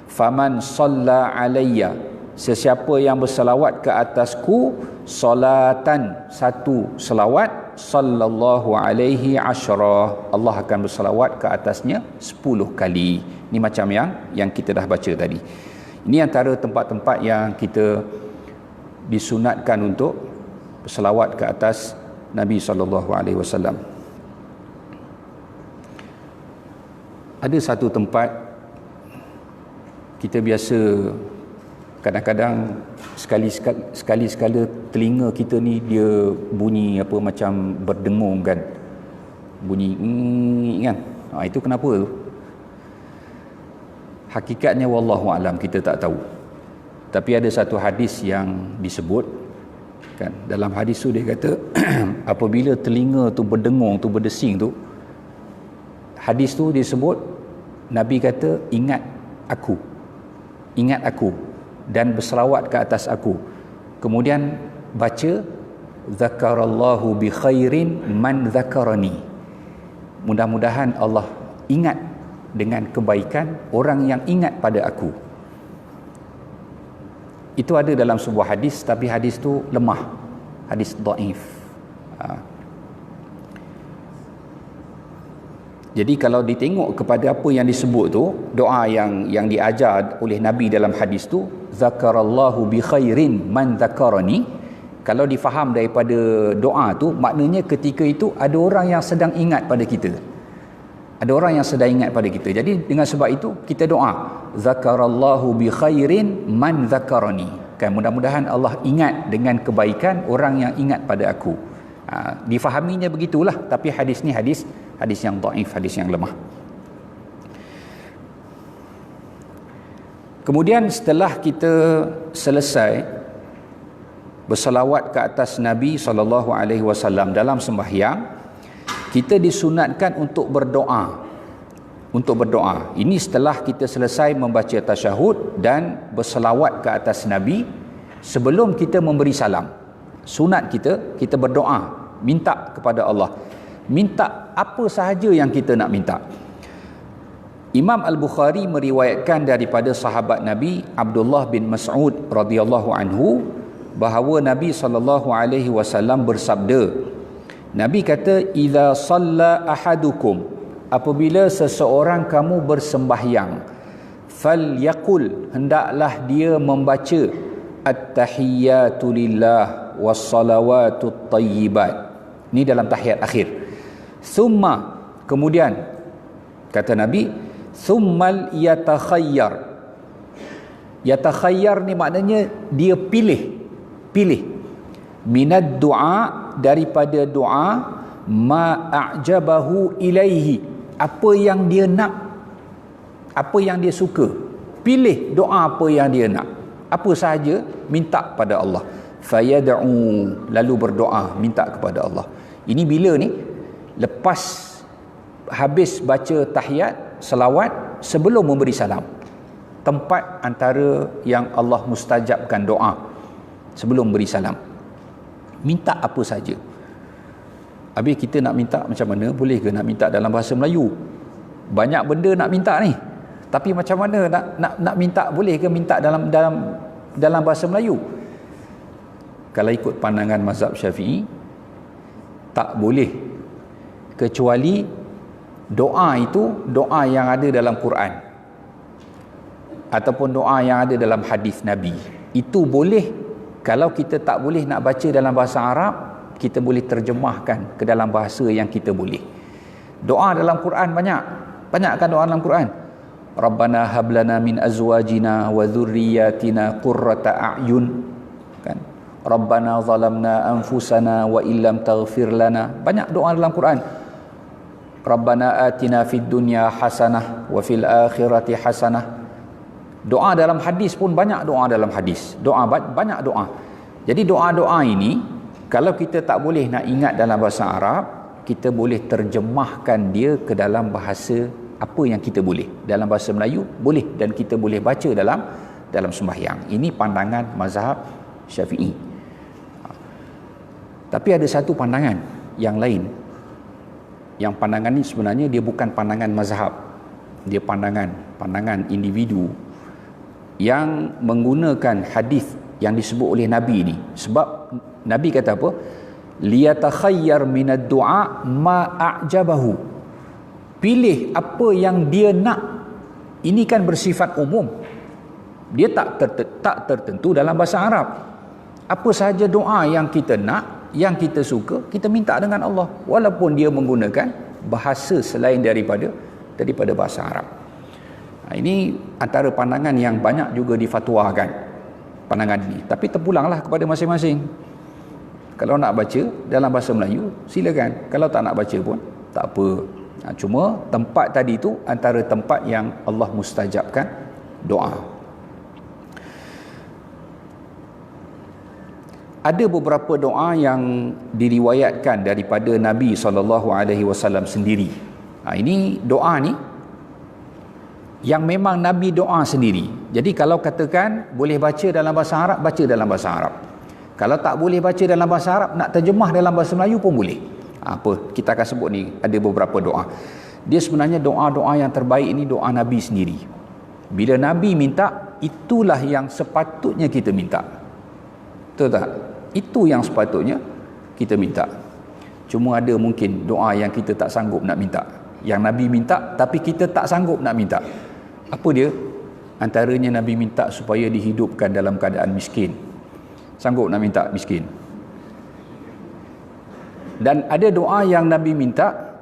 Faman shalla alayya, sesiapa yang berselawat ke atasku, salatan, satu selawat, sallallahu alaihi asyara, Allah akan berselawat ke atasnya 10 kali. Ini macam yang kita dah baca tadi. Ini antara tempat-tempat yang kita disunatkan untuk berselawat ke atas Nabi SAW. Ada satu tempat kita biasa kadang-kadang sekali-sekala telinga kita ni dia bunyi apa macam berdengung kan, bunyi kan. Itu kenapa tu? Hakikatnya wallahu alam, kita tak tahu. Tapi ada satu hadis yang disebut kan, dalam hadis tu dia kata apabila telinga tu berdengung tu, berdesing tu, hadis tu disebut, Nabi kata ingat aku dan berselawat ke atas aku. Kemudian baca zakarallahu bi khairin man zakarani, mudah-mudahan Allah ingat dengan kebaikan orang yang ingat pada aku. Itu ada dalam sebuah hadis, tapi hadis tu lemah, hadis dhaif. Jadi kalau ditengok kepada apa yang disebut tu, doa yang diajar oleh Nabi dalam hadis tu, zakarallahu bi khairin man zakarani, kalau difaham daripada doa tu, maknanya ketika itu ada orang yang sedang ingat pada kita. Ada orang yang sedang ingat pada kita. Jadi dengan sebab itu kita doa, zakarallahu bi khairin man zakarani. Kan, mudah-mudahan Allah ingat dengan kebaikan orang yang ingat pada aku. Difahaminya begitulah, tapi hadis ni hadis yang dhaif, hadis yang lemah. Kemudian setelah kita selesai berselawat ke atas Nabi SAW dalam sembahyang, kita disunatkan untuk berdoa. Ini setelah kita selesai membaca tasyahud dan berselawat ke atas Nabi sebelum kita memberi salam. Sunat kita berdoa, minta kepada Allah. Minta apa sahaja yang kita nak minta. Imam Al-Bukhari meriwayatkan daripada sahabat Nabi Abdullah bin Mas'ud radhiyallahu anhu, bahawa Nabi SAW bersabda. Nabi kata, idza shalla ahadukum, apabila seseorang kamu bersembahyang, falyaqul, hendaklah dia membaca at-tahiyyatu lillah was-salawatut thayyibat. Ini dalam tahiyat akhir. Summa, kemudian kata Nabi, summal yatakhayyar. Yatakhayyar ni maknanya dia pilih minad du'a, daripada doa, ma a'jabahu ilaihi, apa yang dia nak, apa yang dia suka. Pilih doa apa yang dia nak, apa sahaja minta pada Allah. Fayad'u, lalu berdoa minta kepada Allah. Ini bila ni? Lepas habis baca tahiyat, selawat, sebelum memberi salam. Tempat antara yang Allah mustajabkan doa sebelum beri salam. Minta apa saja. Habis kita nak minta macam mana? Boleh ke nak minta dalam bahasa Melayu? Banyak benda nak minta ni. Tapi macam mana nak minta? Boleh ke minta dalam bahasa Melayu? Kalau ikut pandangan mazhab Syafi'i, tak boleh, kecuali doa itu doa yang ada dalam Quran ataupun doa yang ada dalam hadis Nabi. Itu boleh. Kalau kita tak boleh nak baca dalam bahasa Arab, kita boleh terjemahkan ke dalam bahasa yang kita boleh. Doa dalam Quran banyak kan doa dalam Quran. Rabbana hablana min azwajina wa dhurriyyatina qurrata a'yun, kan? Rabbana zalamna anfusana wa illam taghfir lana. Banyak doa dalam Quran. Rabbana atina fid dunya hasanah wa fil akhirati hasanah. Doa dalam hadis pun banyak doa dalam hadis. Banyak doa. Jadi doa-doa ini, kalau kita tak boleh nak ingat dalam bahasa Arab, kita boleh terjemahkan dia ke dalam bahasa apa yang kita boleh. Dalam bahasa Melayu boleh, dan kita boleh baca dalam sembahyang. Ini pandangan mazhab Syafi'i. Tapi ada satu pandangan yang lain. Yang pandangan ini sebenarnya dia bukan pandangan mazhab. Dia pandangan individu yang menggunakan hadis yang disebut oleh Nabi ni. Sebab Nabi kata apa? Liyatakhayyar minad du'a ma a'jabahu. Pilih apa yang dia nak. Ini kan bersifat umum. Dia tak tertentu dalam bahasa Arab. Apa sahaja doa yang kita nak, yang kita suka, kita minta dengan Allah, walaupun dia menggunakan bahasa selain daripada bahasa Arab. Ini antara pandangan yang banyak juga difatwakan, pandangan ini. Tapi terpulanglah kepada masing-masing. Kalau nak baca dalam bahasa Melayu, silakan. Kalau tak nak baca pun tak apa. Cuma tempat tadi tu antara tempat yang Allah mustajabkan doa. Ada beberapa doa yang diriwayatkan daripada Nabi SAW sendiri. Ini doa ni yang memang Nabi doa sendiri. Jadi kalau katakan boleh baca dalam bahasa Arab, baca dalam bahasa Arab. Kalau tak boleh baca dalam bahasa Arab, nak terjemah dalam bahasa Melayu pun boleh. Apa kita akan sebut ni, ada beberapa doa. Dia sebenarnya doa-doa yang terbaik ini doa Nabi sendiri. Bila Nabi minta, itulah yang sepatutnya kita minta. Betul tak? Itu yang sepatutnya kita minta. Cuma ada mungkin doa yang kita tak sanggup nak minta, yang Nabi minta tapi kita tak sanggup nak minta. Apa dia? Antaranya Nabi minta supaya dihidupkan dalam keadaan miskin. Sanggup nak minta miskin. Dan ada doa yang Nabi minta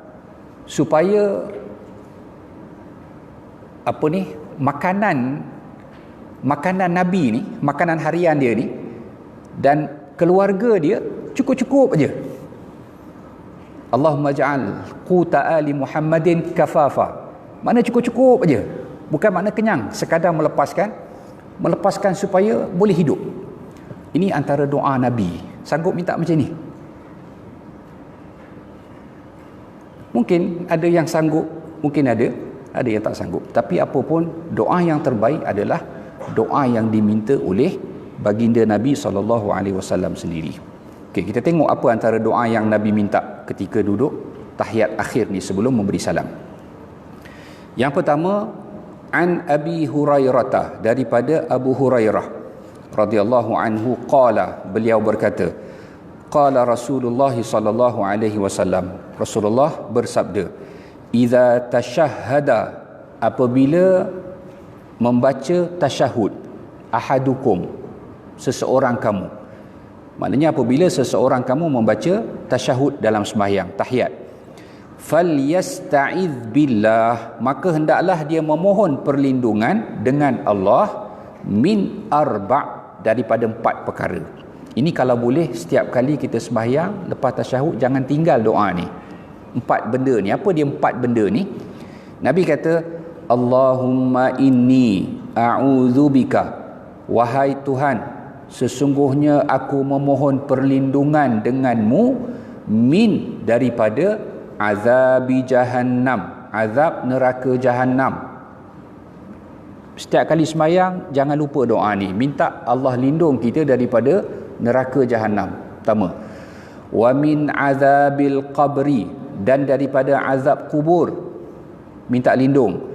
supaya makanan Nabi ni, makanan harian dia ni dan keluarga dia cukup-cukup aja. Allahumma ja'al quta ali Muhammadin kafafa. Makna cukup-cukup aja. Bukan makna kenyang, sekadar melepaskan supaya boleh hidup. Ini antara doa Nabi. Sanggup minta macam ni? Mungkin ada yang sanggup, mungkin ada yang tak sanggup. Tapi apapun, doa yang terbaik adalah doa yang diminta oleh baginda Nabi SAW sendiri. Okey, kita tengok apa antara doa yang Nabi minta ketika duduk tahiyat akhir ni sebelum memberi salam. Yang pertama, an Abi Hurairah, daripada Abu Hurairah. radhiyallahu anhu qala, beliau berkata, qala Rasulullah sallallahu alaihi wasallam, Rasulullah bersabda, idza tashahhada, apabila membaca tasyahud, ahadukum, seseorang kamu. Maknanya apabila seseorang kamu membaca tasyahud dalam sembahyang, tahiyat, falyasta'iz billah, maka hendaklah dia memohon perlindungan dengan Allah min arba', daripada 4 perkara. Ini kalau boleh setiap kali kita sembahyang lepas tasyahud jangan tinggal doa ni. 4 benda ni. Apa dia 4 benda ni? Nabi kata, Allahumma inni a'udzubika, wahai Tuhan, sesungguhnya aku memohon perlindungan denganmu, min, daripada azabi jahannam, azab neraka jahannam. Setiap kali sembahyang jangan lupa doa ni, minta Allah lindung kita daripada neraka jahannam. Pertama, wa min azabil qabri, dan daripada azab kubur minta lindung.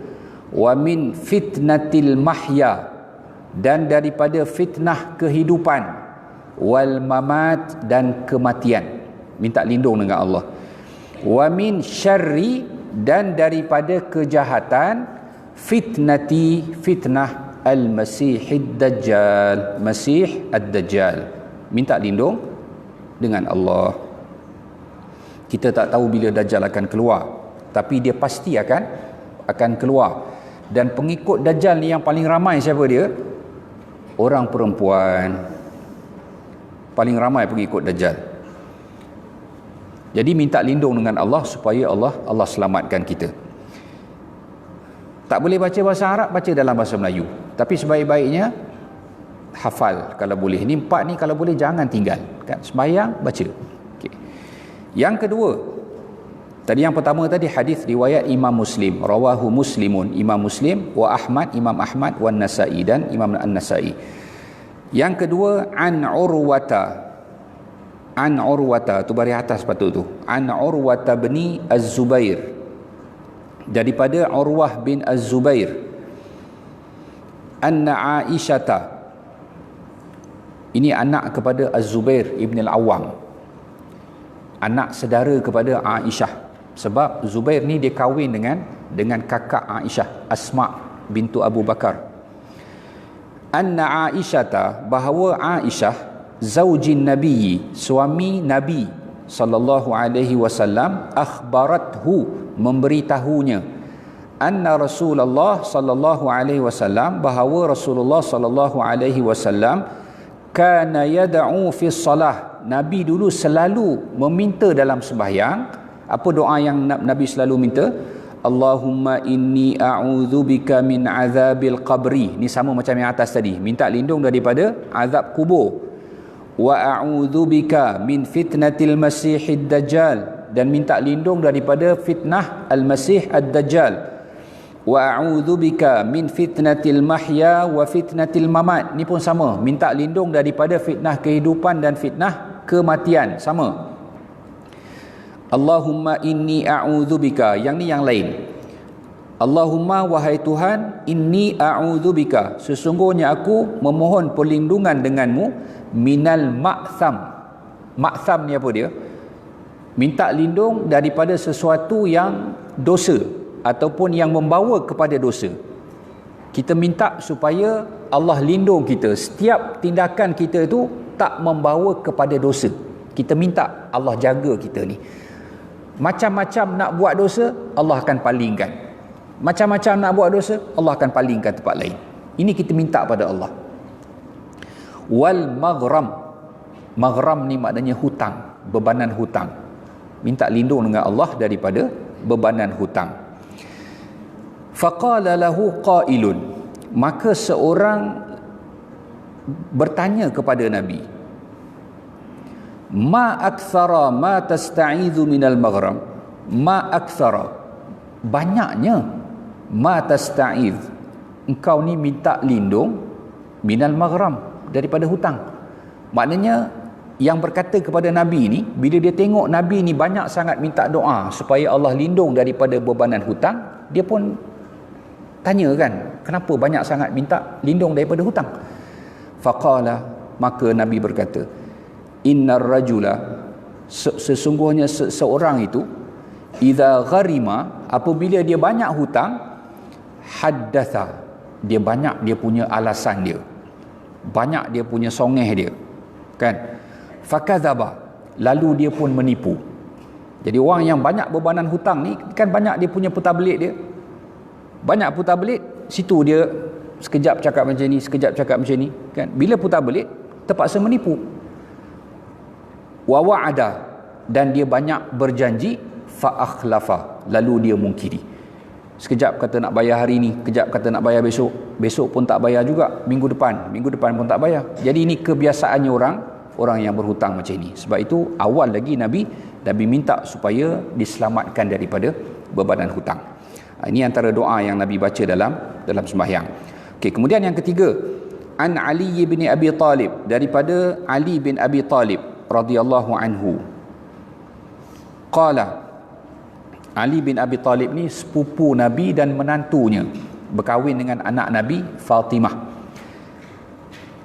Wa min fitnatil mahya, dan daripada fitnah kehidupan. Wal mamat, dan kematian, minta lindung dengan Allah. Wa min syarri, dan daripada kejahatan fitnah al-masihid dajjal, masih ad-dajjal, minta lindung dengan Allah. Kita tak tahu bila dajjal akan keluar, tapi dia pasti akan keluar. Dan pengikut dajjal ni yang paling ramai siapa dia? Orang perempuan. Paling ramai pengikut dajjal. Jadi minta lindung dengan Allah supaya Allah selamatkan kita. Tak boleh baca bahasa Arab, baca dalam bahasa Melayu. Tapi sebaik-baiknya hafal kalau boleh. Ini 4 ni kalau boleh jangan tinggal. Kan? Sembahyang baca. Okay. Yang kedua, tadi yang pertama tadi hadis riwayat Imam Muslim, rawahu Muslimun, Imam Muslim, wa Ahmad, Imam Ahmad, wa Nasa'i, dan Imam An-Nasa'i. Yang kedua, an Urwata, tu baris atas patut tu. An Urwata bin Az-Zubair, daripada Urwah bin Az-Zubair, anna Aisyata, ini anak kepada Az-Zubair ibn al-Awwam, anak saudara kepada Aisyah. Sebab Zubair ni dia kahwin dengan kakak Aisyah, Asma bintu Abu Bakar. Anna Aisyata, bahawa Aisyah, zaujin Nabi, suami Nabi sallallahu alaihi wasallam, akhbarathu, memberitahunya, anna Rasulullah sallallahu alaihi wasallam, bahawa Rasulullah sallallahu alaihi wasallam, kana yad'u fi shalah, Nabi dulu selalu meminta dalam sembahyang. Apa doa yang Nabi selalu minta? Allahumma inni a'udzubika min azabil qabri. Ni sama macam yang atas tadi, minta lindung daripada azab kubur. Wa a'udzubika min fitnatil masihid dajjal, dan minta lindung daripada fitnah al-masih ad-dajjal. Wa a'udzubika min fitnatil mahya wa fitnatil mamat. Ni pun sama, minta lindung daripada fitnah kehidupan dan fitnah kematian, sama. Allahumma inni a'udzubika, yang ni yang lain. Allahumma, wahai Tuhan, inni a'udzubika, sesungguhnya aku memohon perlindungan denganmu, minal ma'tham. Ma'tham ni apa dia? Minta lindung daripada sesuatu yang dosa ataupun yang membawa kepada dosa. Kita minta supaya Allah lindung kita, setiap tindakan kita itu tak membawa kepada dosa. Kita minta Allah jaga kita ni. Macam-macam nak buat dosa, Allah akan palingkan. Macam-macam nak buat dosa, Allah akan palingkan tempat lain. Ini kita minta pada Allah. Wal maghram. Maghram ni maknanya hutang, bebanan hutang. Minta lindung dengan Allah daripada bebanan hutang. Faqala lahu qailun, maka seorang bertanya kepada Nabi, ma akthara ma tasta'idhu minal maghram. Ma akthara, banyaknya, ma tasta'idh, engkau ni minta lindung, minal maghram, daripada hutang. Maknanya yang berkata kepada Nabi ni, bila dia tengok Nabi ni banyak sangat minta doa supaya Allah lindung daripada bebanan hutang, dia pun tanya kan, kenapa banyak sangat minta lindung daripada hutang? Faqala, maka Nabi berkata, innar rajula, sesungguhnya seorang itu, idza gharima, apabila dia banyak hutang, haddatha, dia banyak dia punya alasan dia, banyak dia punya songeh dia, kan? Fakadzaba, lalu dia pun menipu. Jadi orang yang banyak bebanan hutang ni kan banyak dia punya putar belit dia, banyak putar belit, situ dia sekejap cakap macam ni, sekejap cakap macam ni, kan? Bila putar belit terpaksa menipu. Wa wa'ada, dan dia banyak berjanji, fa akhlafa, lalu dia mungkiri. Sekejap kata nak bayar hari ni, kejap kata nak bayar besok, besok pun tak bayar juga, minggu depan pun tak bayar. Jadi ini kebiasaannya orang yang berhutang macam ini. Sebab itu awal lagi Nabi minta supaya diselamatkan daripada bebanan hutang. Ini antara doa yang Nabi baca dalam sembahyang. Okey, kemudian yang ketiga, an Ali bin Abi Talib, daripada Ali bin Abi Talib radhiyallahu anhu. Qala, Ali bin Abi Talib ni sepupu Nabi dan menantunya, berkahwin dengan anak Nabi Fatimah.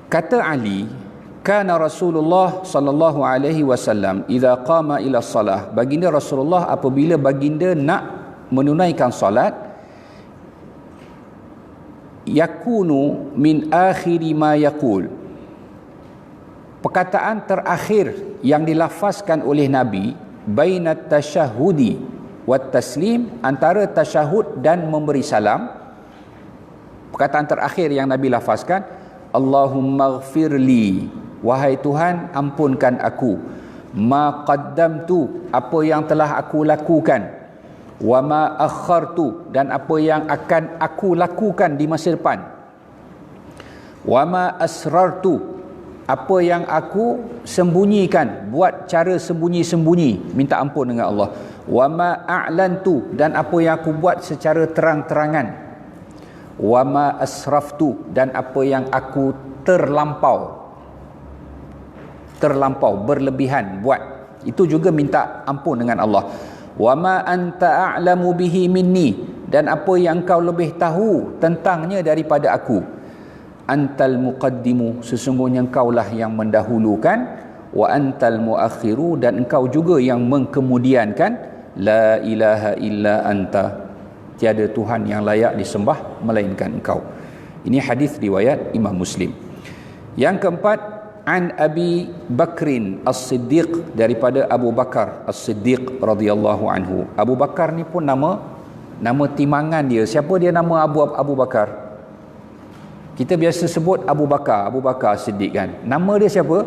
Kata Ali, kana Rasulullah sallallahu alaihi wasallam idza qama ila salah, baginda Rasulullah apabila baginda nak menunaikan solat, yakunu min akhiri ma yaqul, perkataan terakhir yang dilafazkan oleh Nabi, bainat tasyahudi wat taslim, antara tasyahud dan memberi salam, perkataan terakhir yang Nabi lafazkan, Allahumma ghfirli, wahai Tuhan ampunkan aku, ma qaddamtu, apa yang telah aku lakukan, wa ma akhartu, dan apa yang akan aku lakukan di masa depan, wa ma asrartu, apa yang aku sembunyikan, buat cara sembunyi-sembunyi, minta ampun dengan Allah, wa ma a'lantu, dan apa yang aku buat secara terang-terangan, wa ma asraftu, dan apa yang aku terlampau berlebihan buat, itu juga minta ampun dengan Allah. Wa ma anta a'lamu bihi minni, dan apa yang kau lebih tahu tentangnya daripada aku. Antal muqaddimu, sesungguhnya engkaulah yang mendahulukan, wa antal muakhiru, dan engkau juga yang mengkemudiankan, la ilaha illa anta, tiada Tuhan yang layak disembah melainkan engkau. Ini hadis riwayat Imam Muslim. Yang keempat, an Abi Bakrin As-Siddiq, daripada Abu Bakar As-Siddiq radhiyallahu anhu. Abu Bakar ni pun nama timangan dia. Siapa dia nama Abu Bakar? Kita biasa sebut Abu Bakar Siddiq, kan? Nama dia siapa?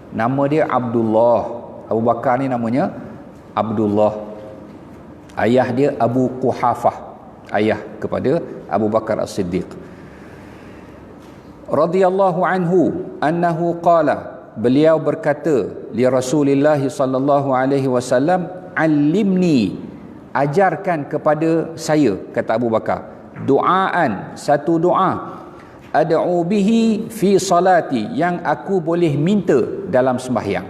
Nama dia Abdullah. Abu Bakar ni namanya Abdullah. Ayah dia Abu Quhafah, ayah kepada Abu Bakar As-Siddiq. Radhiyallahu anhu annahu qala, beliau berkata, li Rasulillah sallallahu alaihi wasallam, alimni, ajarkan kepada saya, kata Abu Bakar, doaan, satu doa, ad'u bihi fi salati, yang aku boleh minta dalam sembahyang.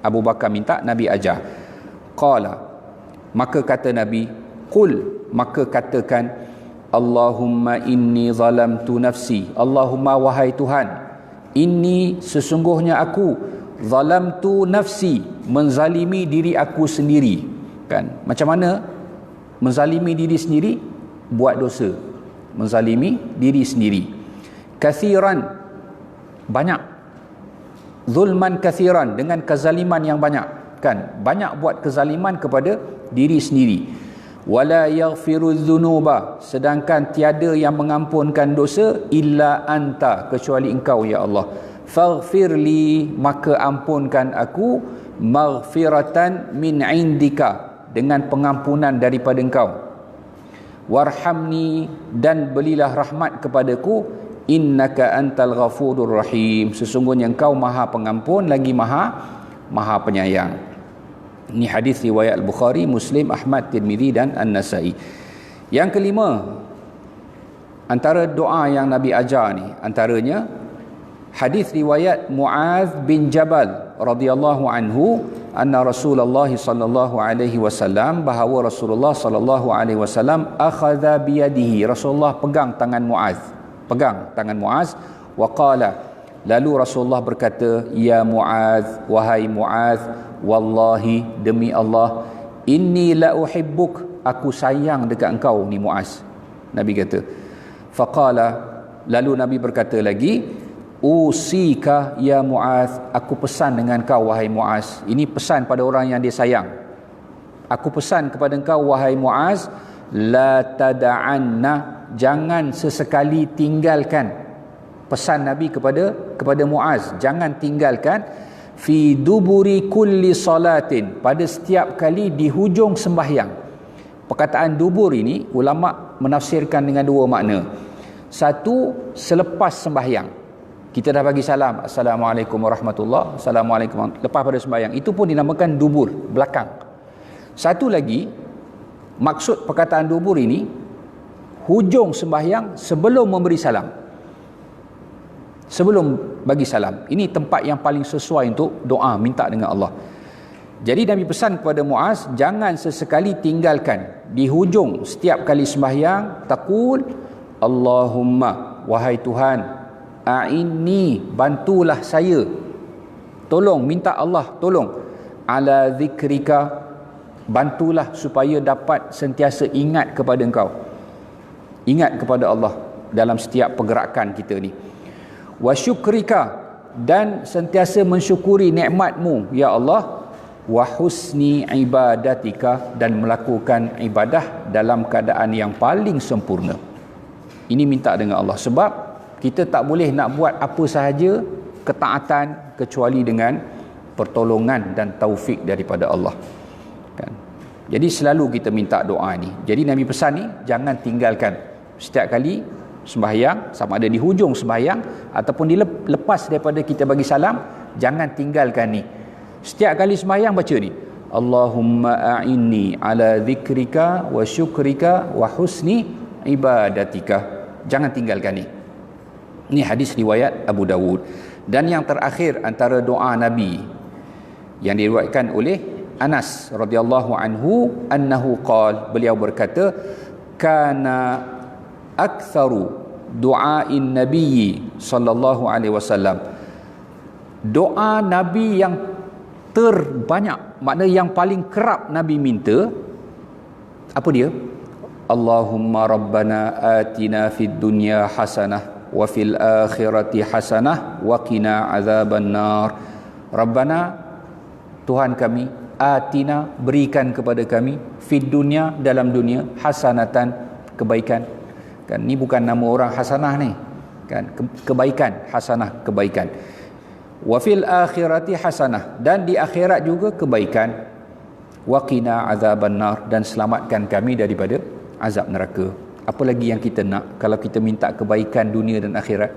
Abu Bakar minta, Nabi ajar. Qala, maka kata Nabi, qul, maka katakan, Allahumma inni zalamtu nafsi, Allahumma wahai Tuhan, inni sesungguhnya aku, zalamtu nafsi, menzalimi diri aku sendiri. Kan? Macam mana menzalimi diri sendiri? Buat dosa, menzalimi diri sendiri. Kathiran, banyak. Zulman kathiran, dengan kezaliman yang banyak, kan? Banyak buat kezaliman kepada diri sendiri. Wala yaghfiru dzunuba, sedangkan tiada yang mengampunkan dosa illa anta, kecuali engkau ya Allah. Faghfirli, maka ampunkan aku, maghfiratan min indika, dengan pengampunan daripada engkau. Warhamni, dan berilah rahmat kepadaku, innaka antal ghafurur rahim, sesungguhnya engkau maha pengampun lagi maha penyayang. Ini hadis riwayat Al-Bukhari, Muslim, Ahmad, Tirmizi dan An-Nasai. Yang kelima, antara doa yang Nabi ajar ni, antaranya hadis riwayat Muaz bin Jabal radhiyallahu anhu, anna Rasulullah sallallahu alaihi wasallam, bahawa Rasulullah sallallahu alaihi wasallam akhadha biyadihi, Rasulullah pegang tangan Muaz, wa qala, Lalu Rasulullah berkata, ya Mu'adh, wahai Mu'adh, wallahi, demi Allah, inni la uhibbuk, aku sayang dekat engkau ni Mu'adh. Nabi kata. Faqala, lalu Nabi berkata lagi, usika ya Mu'adh, aku pesan dengan kau wahai Mu'adh. Ini pesan pada orang yang dia sayang. Aku pesan kepada engkau wahai Mu'adh, la tada'anna, jangan sesekali tinggalkan. Pesan Nabi kepada Muaz, jangan tinggalkan, fi duburi kulli salatin, pada setiap kali di hujung sembahyang. Perkataan dubur ini ulama menafsirkan dengan dua makna. Satu, selepas sembahyang. Kita dah bagi salam, assalamualaikum warahmatullahi, assalamualaikum, lepas pada sembahyang, itu pun dinamakan dubur, belakang. Satu lagi, maksud perkataan dubur ini hujung sembahyang sebelum memberi salam, sebelum bagi salam. Ini tempat yang paling sesuai untuk doa, minta dengan Allah. Jadi Nabi pesan kepada Muaz, jangan sesekali tinggalkan di hujung setiap kali sembahyang, taqul Allahumma, wahai Tuhan, a'inni, bantulah saya, tolong, minta Allah tolong, ala zikrika, bantulah supaya dapat sentiasa ingat kepada engkau, ingat kepada Allah dalam setiap pergerakan kita ni. Wa syukrika, dan sentiasa mensyukuri nikmatmu ya Allah, wa husni ibadatika, dan melakukan ibadah dalam keadaan yang paling sempurna. Ini minta dengan Allah, sebab kita tak boleh nak buat apa sahaja ketaatan kecuali dengan pertolongan dan taufik daripada Allah, kan? Jadi selalu kita minta doa ni. Jadi Nabi pesan ni, jangan tinggalkan setiap kali sembahyang, sama ada di hujung sembahyang ataupun lepas daripada kita bagi salam, jangan tinggalkan ni. Setiap kali sembahyang baca ni, Allahumma a'inni ala zikrika wa syukrika wa husni ibadatika. Jangan tinggalkan ni. Ini hadis riwayat Abu Dawud. Dan yang terakhir antara doa Nabi yang diriwayatkan oleh Anas radhiyallahu anhu, annahu qala, beliau berkata, kana aktsaru du'ain nabiyyi sallallahu alaihi wasallam, doa Nabi yang terbanyak, makna yang paling kerap Nabi minta, apa dia? Allahumma rabbana atina fid dunya hasanah wa fil akhirati hasanah wa qina azaban nar. Rabbana, Tuhan kami, atina, berikan kepada kami, fid dunya, dalam dunia, hasanatan, kebaikan. Kan ni bukan nama orang hasanah ni, kan, kebaikan, hasanah, kebaikan. Wa fil akhirati hasanah, dan di akhirat juga kebaikan. Wa qina azaban nar, dan selamatkan kami daripada azab neraka. Apa lagi yang kita nak kalau kita minta kebaikan dunia dan akhirat?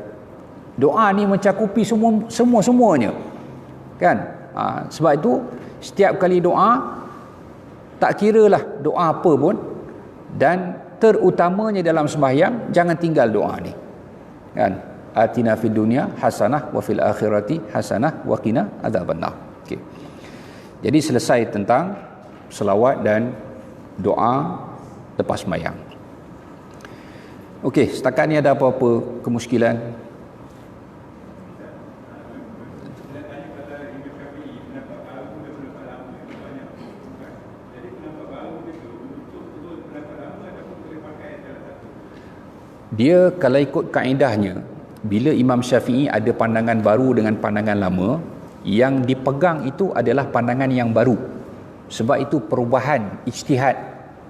Doa ni mencakupi semuanya, kan? Sebab itu setiap kali doa, tak kiralah doa apa pun, dan terutamanya dalam sembahyang, jangan tinggal doa ni, kan? Atina fid dunya hasanah wa fil akhirati hasanah wa qina adzabannar. Okey. Jadi selesai tentang selawat dan doa lepas sembahyang. Okey, setakat ni ada apa-apa kemusykilan? Dia kalau ikut kaedahnya, bila Imam Syafi'i ada pandangan baru dengan pandangan lama, yang dipegang itu adalah pandangan yang baru. Sebab itu perubahan ijtihad,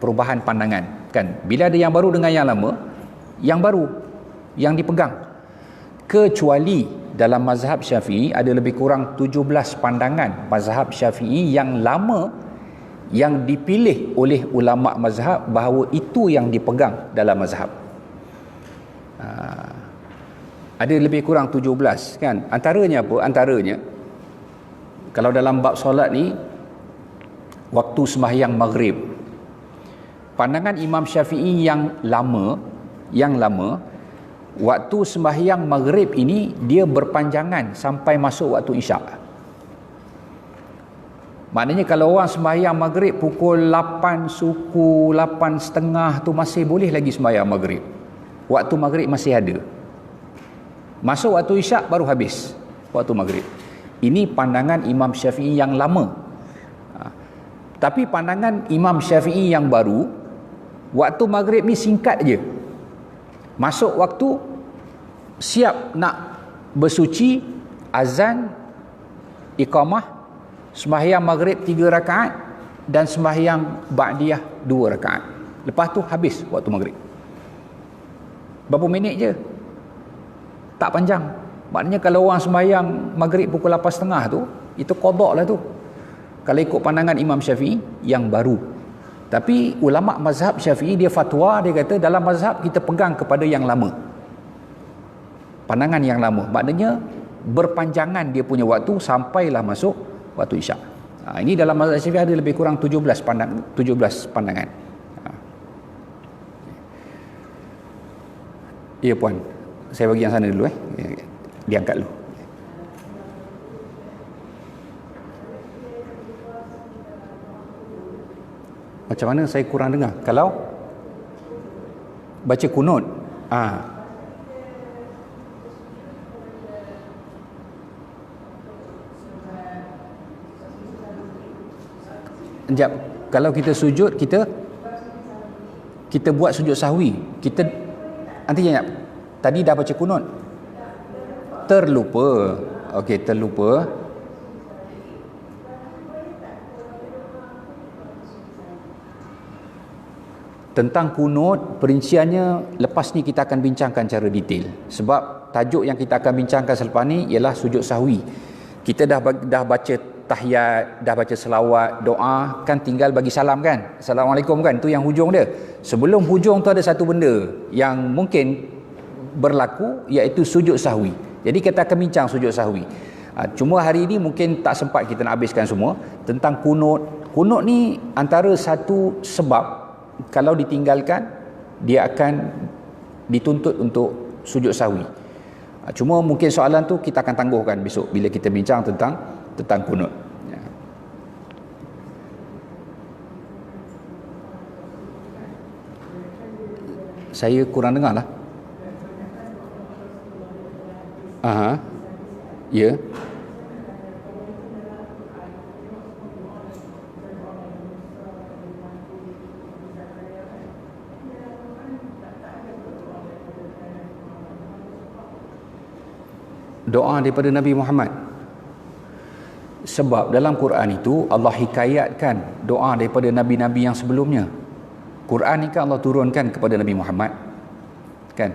perubahan pandangan, kan? Bila ada yang baru dengan yang lama, yang baru yang dipegang. Kecuali dalam mazhab Syafi'i ada lebih kurang 17 pandangan mazhab Syafi'i yang lama yang dipilih oleh ulama mazhab bahawa itu yang dipegang dalam mazhab. Ada lebih kurang 17, kan? Antaranya apa? Antaranya, kalau dalam bab solat ni, waktu sembahyang maghrib, pandangan Imam Syafi'i yang lama, waktu sembahyang maghrib ini dia berpanjangan sampai masuk waktu isyak. Maknanya kalau orang sembahyang maghrib pukul 8 suku, 8.30 tu masih boleh lagi sembahyang maghrib. Waktu maghrib masih ada. Masuk waktu isyak baru habis waktu maghrib. Ini pandangan Imam Syafi'i yang lama. Tapi pandangan Imam Syafi'i yang baru, waktu maghrib ni singkat je. Masuk waktu, siap nak bersuci, azan, iqamah, sembahyang maghrib 3 rakaat dan sembahyang ba'diyah 2 rakaat. Lepas tu habis waktu maghrib. Berapa minit je? Tak panjang. Maknanya kalau orang sembahyang maghrib pukul 8.30 tu, itu qada lah tu. Kalau ikut pandangan Imam Syafi'i yang baru. Tapi ulama mazhab Syafi'i dia fatwa, dia kata dalam mazhab kita pegang kepada yang lama. Pandangan yang lama. Maknanya berpanjangan dia punya waktu sampailah masuk waktu isyak. Ini dalam mazhab Syafi'i ada lebih kurang 17 pandangan. Ya puan, saya bagi yang sana dulu diangkat dulu. Macam mana saya kurang dengar? Kalau baca kunut, sekejap. Kalau kita sujud, kita buat sujud sahwi. Kita nanti jap. Tadi dah baca kunut. Terlupa. Okey, terlupa. Tentang kunut, perinciannya lepas ni kita akan bincangkan secara detail. Sebab tajuk yang kita akan bincangkan selepas ni ialah sujud sahwi. Kita dah baca tahiyat, dah baca selawat, doa, kan tinggal bagi salam kan? Assalamualaikum kan? Tu yang hujung dia. Sebelum hujung tu ada satu benda yang mungkin berlaku, iaitu sujud sahwi. Jadi kita akan bincang sujud sahwi. Cuma hari ini mungkin tak sempat kita nak habiskan semua. Tentang kunut. Kunut ni antara satu sebab kalau ditinggalkan dia akan dituntut untuk sujud sahwi. Cuma mungkin soalan tu kita akan tangguhkan besok bila kita bincang tentang kunut. Saya kurang dengar lah. Ya. Doa daripada Nabi Muhammad. Sebab dalam Quran itu Allah hikayatkan doa daripada nabi-nabi yang sebelumnya. Quran ni kan Allah turunkan kepada Nabi Muhammad, kan?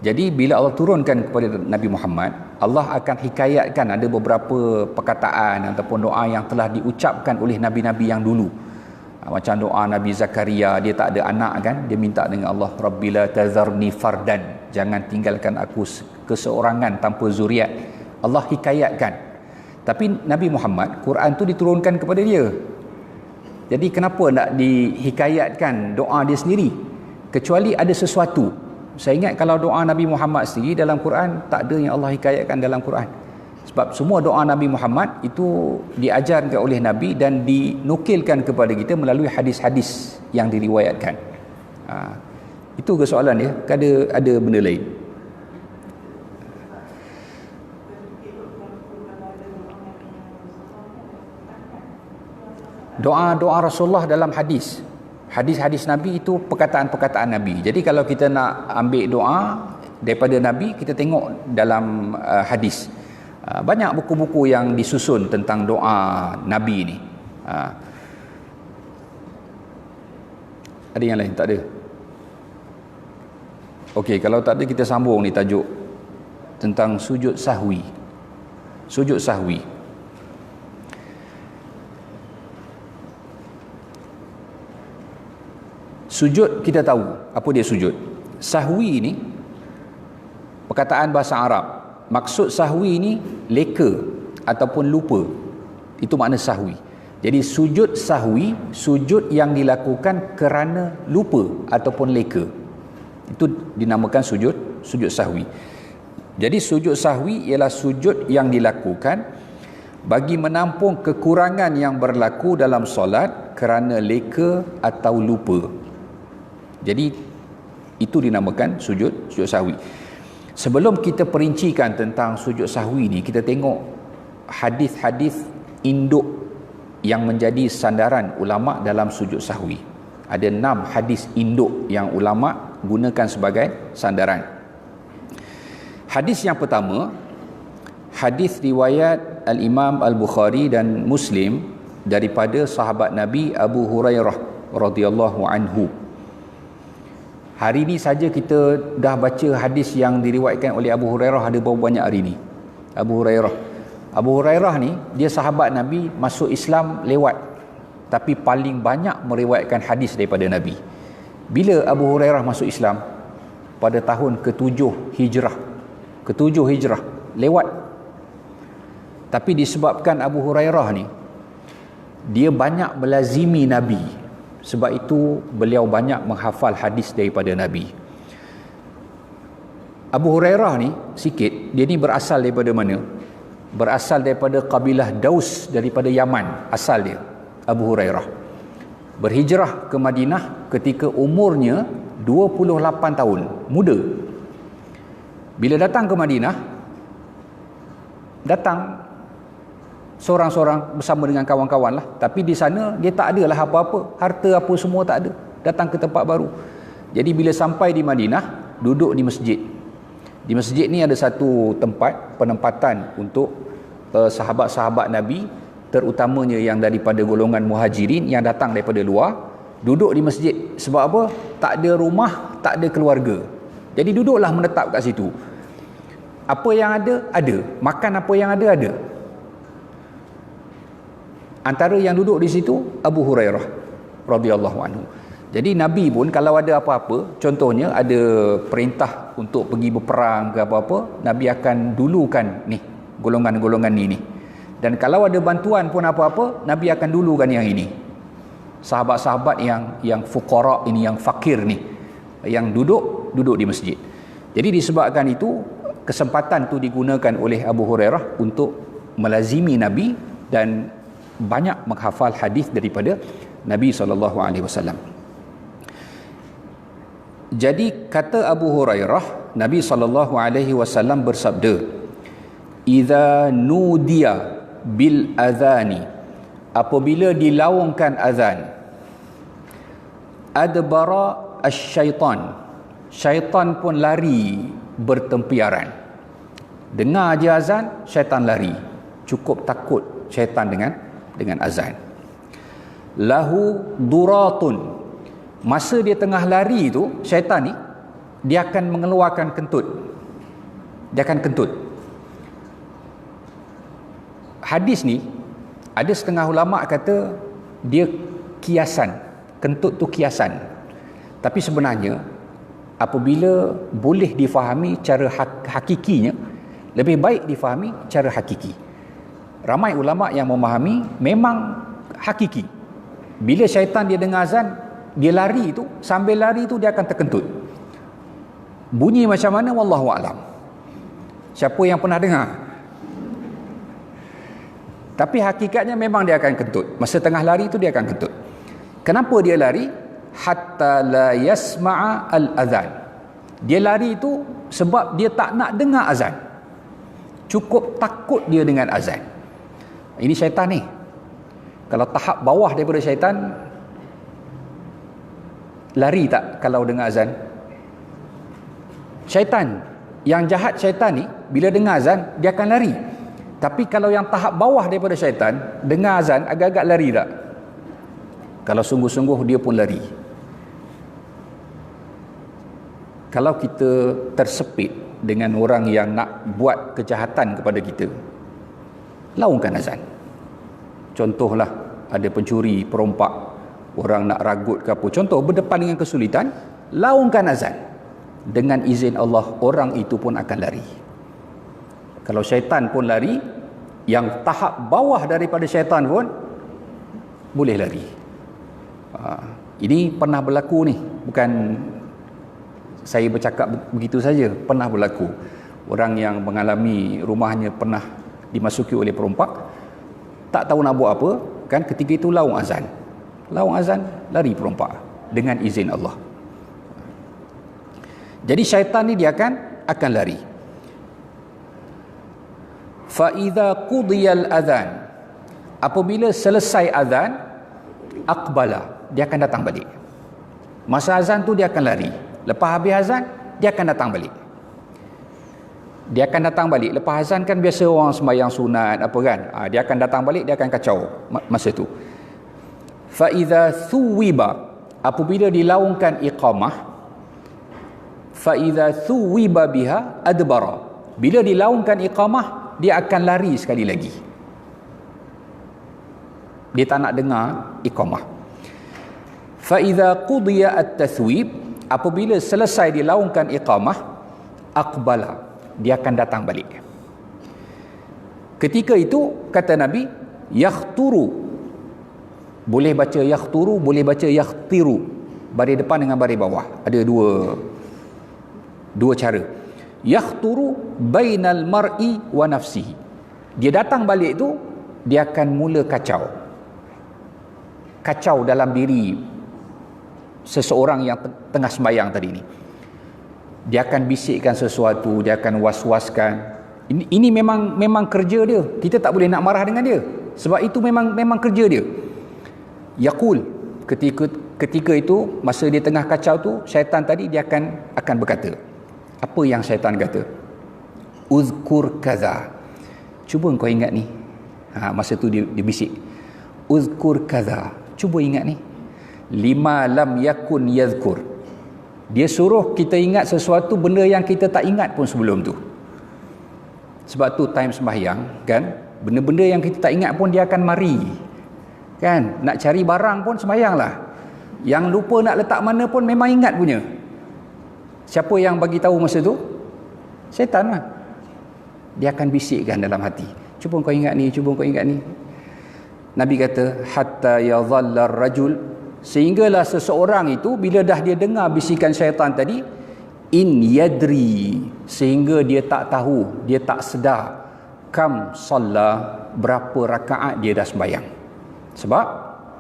Jadi bila Allah turunkan kepada Nabi Muhammad, Allah akan hikayatkan ada beberapa perkataan ataupun doa yang telah diucapkan oleh nabi-nabi yang dulu. Macam doa Nabi Zakaria, dia tak ada anak kan, dia minta dengan Allah, Rabbila tazarni fardan, jangan tinggalkan aku keseorangan tanpa zuriat. Allah hikayatkan. Tapi Nabi Muhammad, Quran tu diturunkan kepada dia. Jadi kenapa nak dihikayatkan doa dia sendiri? Kecuali ada sesuatu. Saya ingat kalau doa Nabi Muhammad sendiri dalam Quran, tak ada yang Allah hikayatkan dalam Quran. Sebab semua doa Nabi Muhammad itu diajarkan oleh Nabi dan dinukilkan kepada kita melalui hadis-hadis yang diriwayatkan. Itu ke soalan dia? Ada benda lain? Doa-doa Rasulullah dalam hadis. Hadis-hadis Nabi itu perkataan-perkataan Nabi. Jadi kalau kita nak ambil doa daripada Nabi, kita tengok dalam hadis. Banyak buku-buku yang disusun tentang doa Nabi ni. Ada yang lain? Tak ada? Okey, kalau tak ada kita sambung ni tajuk tentang sujud sahwi. Sujud sahwi. Sujud kita tahu apa dia sujud. Sahwi ni perkataan bahasa Arab. Maksud sahwi ni leka ataupun lupa. Itu makna sahwi. Jadi sujud sahwi, sujud yang dilakukan kerana lupa ataupun leka. Itu dinamakan sujud sahwi. Jadi sujud sahwi ialah sujud yang dilakukan bagi menampung kekurangan yang berlaku dalam solat kerana leka atau lupa. Jadi itu dinamakan sujud sahwi. Sebelum kita perincikan tentang sujud sahwi ni, kita tengok hadis-hadis induk yang menjadi sandaran ulama dalam sujud sahwi. Ada 6 hadis induk yang ulama gunakan sebagai sandaran. Hadis yang pertama, hadis riwayat Al-Imam Al-Bukhari dan Muslim daripada sahabat Nabi Abu Hurairah radhiyallahu anhu. Hari ini saja kita dah baca hadis yang diriwayatkan oleh Abu Hurairah ada berapa banyak hari ini? Abu Hurairah ni dia sahabat Nabi, masuk Islam lewat, tapi paling banyak meriwayatkan hadis daripada Nabi. Bila Abu Hurairah masuk Islam? Pada tahun ke-7 Hijrah. Ke-7 Hijrah lewat. Tapi disebabkan Abu Hurairah ni dia banyak melazimi Nabi, sebab itu beliau banyak menghafal hadis daripada Nabi. Abu Hurairah ni sikit, dia ni berasal daripada mana? Berasal daripada kabilah Daus, daripada Yaman asal dia. Abu Hurairah berhijrah ke Madinah ketika umurnya 28 tahun, muda. Bila datang ke Madinah, datang seorang-seorang bersama dengan kawan-kawan lah, tapi di sana dia tak adalah apa-apa, harta apa semua tak ada, datang ke tempat baru. Jadi bila sampai di Madinah, duduk di masjid. Di masjid ni ada satu tempat penempatan untuk sahabat-sahabat Nabi, terutamanya yang daripada golongan muhajirin yang datang daripada luar, duduk di masjid. Sebab apa? Tak ada rumah, tak ada keluarga, jadi duduklah menetap kat situ. Apa yang ada, ada. Makan apa yang ada. Antara yang duduk di situ Abu Hurairah radhiyallahu anhu. Jadi Nabi pun kalau ada apa-apa, contohnya ada perintah untuk pergi berperang ke apa-apa, Nabi akan dulukan ni golongan-golongan ni. Dan kalau ada bantuan pun apa-apa, Nabi akan dulukan yang ini. Sahabat-sahabat yang fuqara ini, yang fakir ni, yang duduk di masjid. Jadi disebabkan itu, kesempatan tu digunakan oleh Abu Hurairah untuk melazimi Nabi dan banyak menghafal hadis daripada Nabi SAW. Jadi kata Abu Hurairah, Nabi SAW bersabda, "Idza nudiya bil azani," apabila dilaungkan azan, adbara asy-syaitan, syaitan pun lari bertempiaran. Dengar je azan, syaitan lari. Cukup takut syaitan dengan azan. Lahu duratun, masa dia tengah lari tu, syaitan ni dia akan mengeluarkan kentut. Dia akan kentut. Hadis ni ada setengah ulama kata dia kiasan. Kentut tu kiasan. Tapi sebenarnya apabila boleh difahami cara hakikinya, lebih baik difahami cara hakiki. Ramai ulama yang memahami memang hakiki. Bila syaitan dia dengar azan, dia lari tu, sambil lari tu dia akan terkentut. Bunyi macam mana wallahu a'lam. Siapa yang pernah dengar? Tapi hakikatnya memang dia akan kentut. Masa tengah lari tu dia akan kentut. Kenapa dia lari? Hatta la yasma'a al-azan. Dia lari tu sebab dia tak nak dengar azan. Cukup takut dia dengan azan. Ini syaitan ni. Kalau tahap bawah daripada syaitan, lari tak kalau dengar azan? Syaitan, yang jahat syaitan ni, bila dengar azan, dia akan lari. Tapi kalau yang tahap bawah daripada syaitan, dengar azan, agak-agak lari tak? Kalau sungguh-sungguh, dia pun lari. Kalau kita tersepit dengan orang yang nak buat kejahatan kepada kita, laungkan azan. Contohlah, ada pencuri, perompak, orang nak ragut ke apa, contoh berdepan dengan kesulitan, laungkan azan. Dengan izin Allah, orang itu pun akan lari. Kalau syaitan pun lari, yang tahap bawah daripada syaitan pun boleh lari. Ini pernah berlaku ni, bukan saya bercakap begitu saja, pernah berlaku. Orang yang mengalami rumahnya pernah dimasuki oleh perompak, tak tahu nak buat apa, kan, ketika itu laung azan. Laung azan, lari perompak dengan izin Allah. Jadi syaitan ni dia akan lari. fa idza qudiyal adzan, apabila selesai azan, aqbala, dia akan datang balik. Masa azan tu dia akan lari, lepas habis azan dia akan datang balik. Dia akan datang balik. Lepas azan kan biasa orang sembahyang sunat apa kan, dia akan datang balik, dia akan kacau masa tu. Fa idza thuwiba, apabila dilaungkan iqamah, fa idza thuwiba biha adbara, bila dilaungkan iqamah dia akan lari sekali lagi. Dia tak nak dengar iqamah. Fa idza qudiya at-tathwib, apabila selesai dilaungkan iqamah, aqbala, dia akan datang balik. Ketika itu kata Nabi, yakhturu, boleh baca yakhturu, boleh baca yakhtiru, baris depan dengan baris bawah, ada dua cara. Yakhturu bainal mar'i wa nafsihi, dia datang balik tu dia akan mula kacau dalam diri seseorang yang tengah sembahyang tadi ni. Dia akan bisikkan sesuatu, dia akan was-waskan. Ini memang kerja dia. Kita tak boleh nak marah dengan dia, sebab itu memang kerja dia. Yaqul, ketika itu masa dia tengah kacau tu, syaitan tadi dia akan berkata. Apa yang syaitan kata? Uzkur kaza, cuba kau ingat ni. Masa tu dia bisik, uzkur kaza, cuba ingat ni. Lima lam yakun yadhkur, dia suruh kita ingat sesuatu benda yang kita tak ingat pun sebelum tu. Sebab tu time sembahyang kan, benda-benda yang kita tak ingat pun dia akan mari kan. Nak cari barang pun sembahyang lah, yang lupa nak letak mana pun memang ingat punya. Siapa yang bagi tahu masa tu? Syaitan lah. Dia akan bisikkan dalam hati, cuba kau ingat ni, cuba kau ingat ni. Nabi kata hatta yadhalla ar-rajul, sehinggalah seseorang itu bila dah dia dengar bisikan syaitan tadi, in yadri, sehingga dia tak tahu, dia tak sedar, kam salla, berapa rakaat dia dah sembahyang, sebab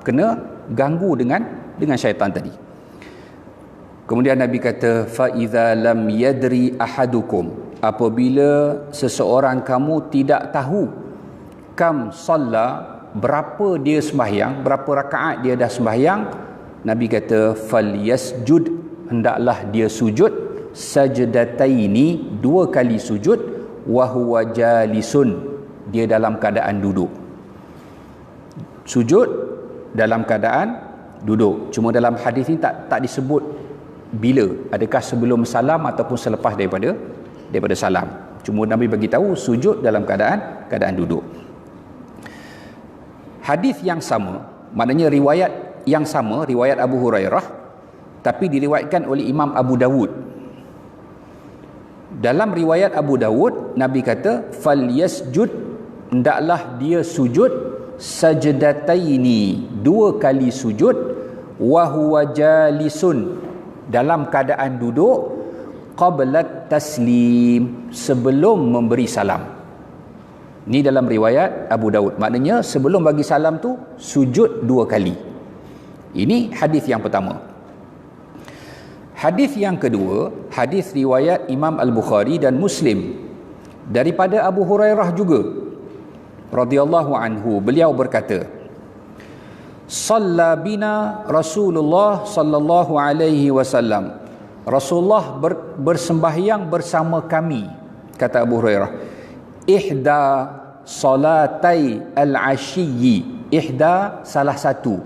kena ganggu dengan syaitan tadi. Kemudian Nabi kata fa idza lam yadri ahadukum, apabila seseorang kamu tidak tahu kam salla, berapa dia sembahyang, berapa rakaat dia dah sembahyang, Nabi kata falyasjud, hendaklah dia sujud, sajdataini, 2 kali sujud, wa huwa jalisun, dia dalam keadaan duduk. Sujud dalam keadaan duduk. Cuma dalam hadis ni tak disebut bila, adakah sebelum salam ataupun selepas daripada salam. Cuma Nabi bagi tahu sujud dalam keadaan duduk. Hadis yang sama, maknanya riwayat yang sama, riwayat Abu Hurairah, tapi diriwayatkan oleh Imam Abu Dawud. Dalam riwayat Abu Dawud, Nabi kata falyasjud, hendaklah dia sujud, sajdataini, 2 kali sujud, wa huwa jalisun, dalam keadaan duduk, qablat taslim, sebelum memberi salam. Ini dalam riwayat Abu Daud, maknanya sebelum bagi salam tu sujud 2 kali. Ini hadis yang pertama. Hadis yang kedua, hadis riwayat Imam Al-Bukhari dan Muslim daripada Abu Hurairah juga radhiyallahu anhu. Beliau berkata, Shalla bina Rasulullah sallallahu alaihi wasallam, Rasulullah bersembahyang bersama kami, kata Abu Hurairah, ihda salatai al-ashiyyi, ihda salah satu,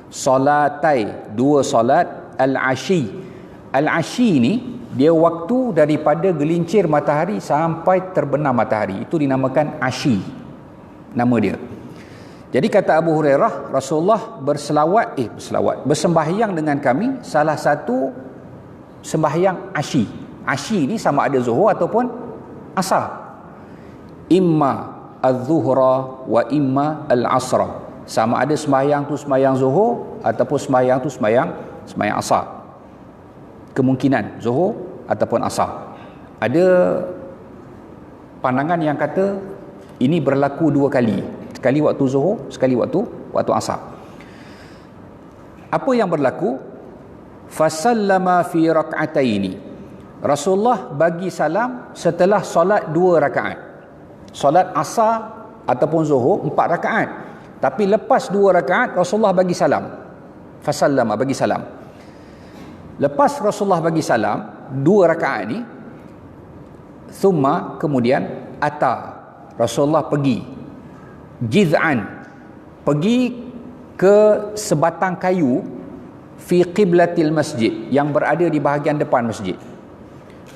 salatai 2 salat, al-ashi. Al-ashi ni dia waktu daripada gelincir matahari sampai terbenam matahari, itu dinamakan ashi, nama dia. Jadi kata Abu Hurairah, Rasulullah bersembahyang dengan kami salah satu sembahyang ashi. Ashi ni sama ada zuhur ataupun asar. Imma az-zuhra wa imma al-asra, sama ada sembahyang tu sembahyang zuhur ataupun sembahyang tu sembahyang asar. Kemungkinan zuhur ataupun asar. Ada pandangan yang kata ini berlaku 2 kali, sekali waktu zuhur, sekali waktu asar. Apa yang berlaku? Fasallama fi rak'ataini, Rasulullah bagi salam setelah solat 2 rakaat. Solat asar ataupun zuhur 4 rakaat. Tapi lepas 2 rakaat Rasulullah bagi salam. Fasallama, bagi salam. Lepas Rasulullah bagi salam 2 rakaat ni, thumma, kemudian ata, Rasulullah pergi jiz'an, pergi ke sebatang kayu fi qiblatil masjid, yang berada di bahagian depan masjid.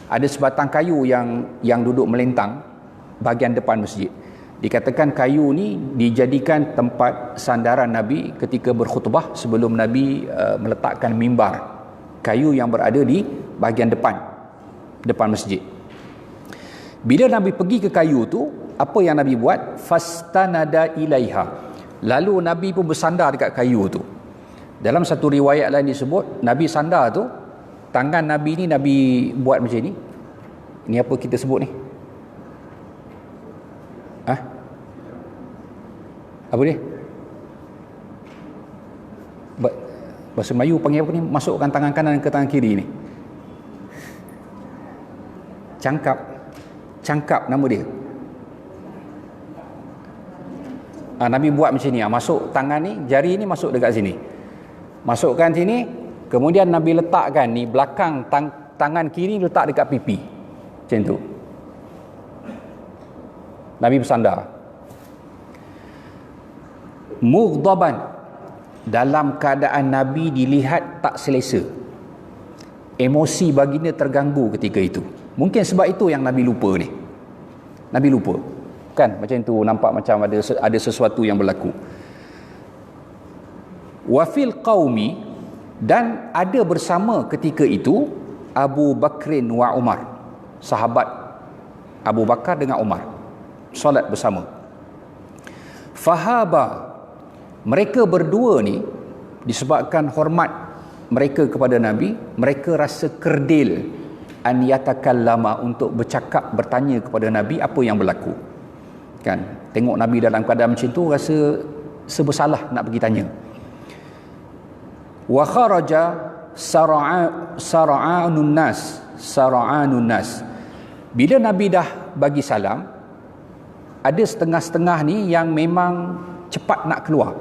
Ada sebatang kayu yang duduk melintang bahagian depan masjid. Dikatakan kayu ni dijadikan tempat sandaran Nabi ketika berkhutbah sebelum Nabi meletakkan mimbar. Kayu yang berada di bahagian depan masjid. Bila Nabi pergi ke kayu tu, apa yang Nabi buat? Fastanada ilaiha. Lalu Nabi pun bersandar dekat kayu tu. Dalam satu riwayat lain disebut, Nabi sandar tu, tangan Nabi ni Nabi buat macam ni. Ini apa kita sebut ni? Apa dia? Bahasa Melayu panggil apa ni? Masukkan tangan kanan ke tangan kiri ni. Cangkap nama dia. Nabi buat macam ni. Masuk tangan ni, jari ni masuk dekat sini. Masukkan sini, kemudian Nabi letakkan ni belakang tangan kiri letak dekat pipi. Macam tu. Nabi bersandar. Mughdaban, dalam keadaan Nabi dilihat tak selesa. Emosi baginda terganggu ketika itu. Mungkin sebab itu yang Nabi lupa ni. Nabi lupa. Kan macam tu, nampak macam ada sesuatu yang berlaku. Wa fil qaumi, dan ada bersama ketika itu Abu Bakrin wa Umar. Sahabat Abu Bakar dengan Umar solat bersama. Fahaba, mereka berdua ni disebabkan hormat mereka kepada Nabi, mereka rasa kerdil an yatakallama, untuk bercakap, bertanya kepada Nabi apa yang berlaku. Kan, tengok Nabi dalam keadaan macam tu, rasa sebersalah nak pergi tanya. Wa kharaja sara'anun nas. Bila Nabi dah bagi salam, ada setengah-setengah ni yang memang cepat nak keluar.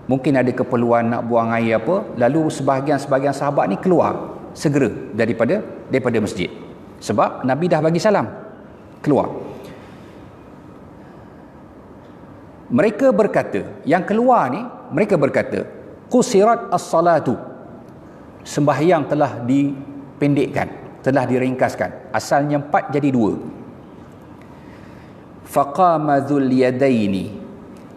Mungkin ada keperluan nak buang air apa, lalu sebahagian sahabat ni keluar segera daripada masjid. Sebab Nabi dah bagi salam, keluar. Mereka berkata, yang keluar ni, mereka berkata, qusirat as-salatu, sembahyang telah dipendekkan, telah diringkaskan. Asalnya 4 jadi 2. Faqama dzul yadaini,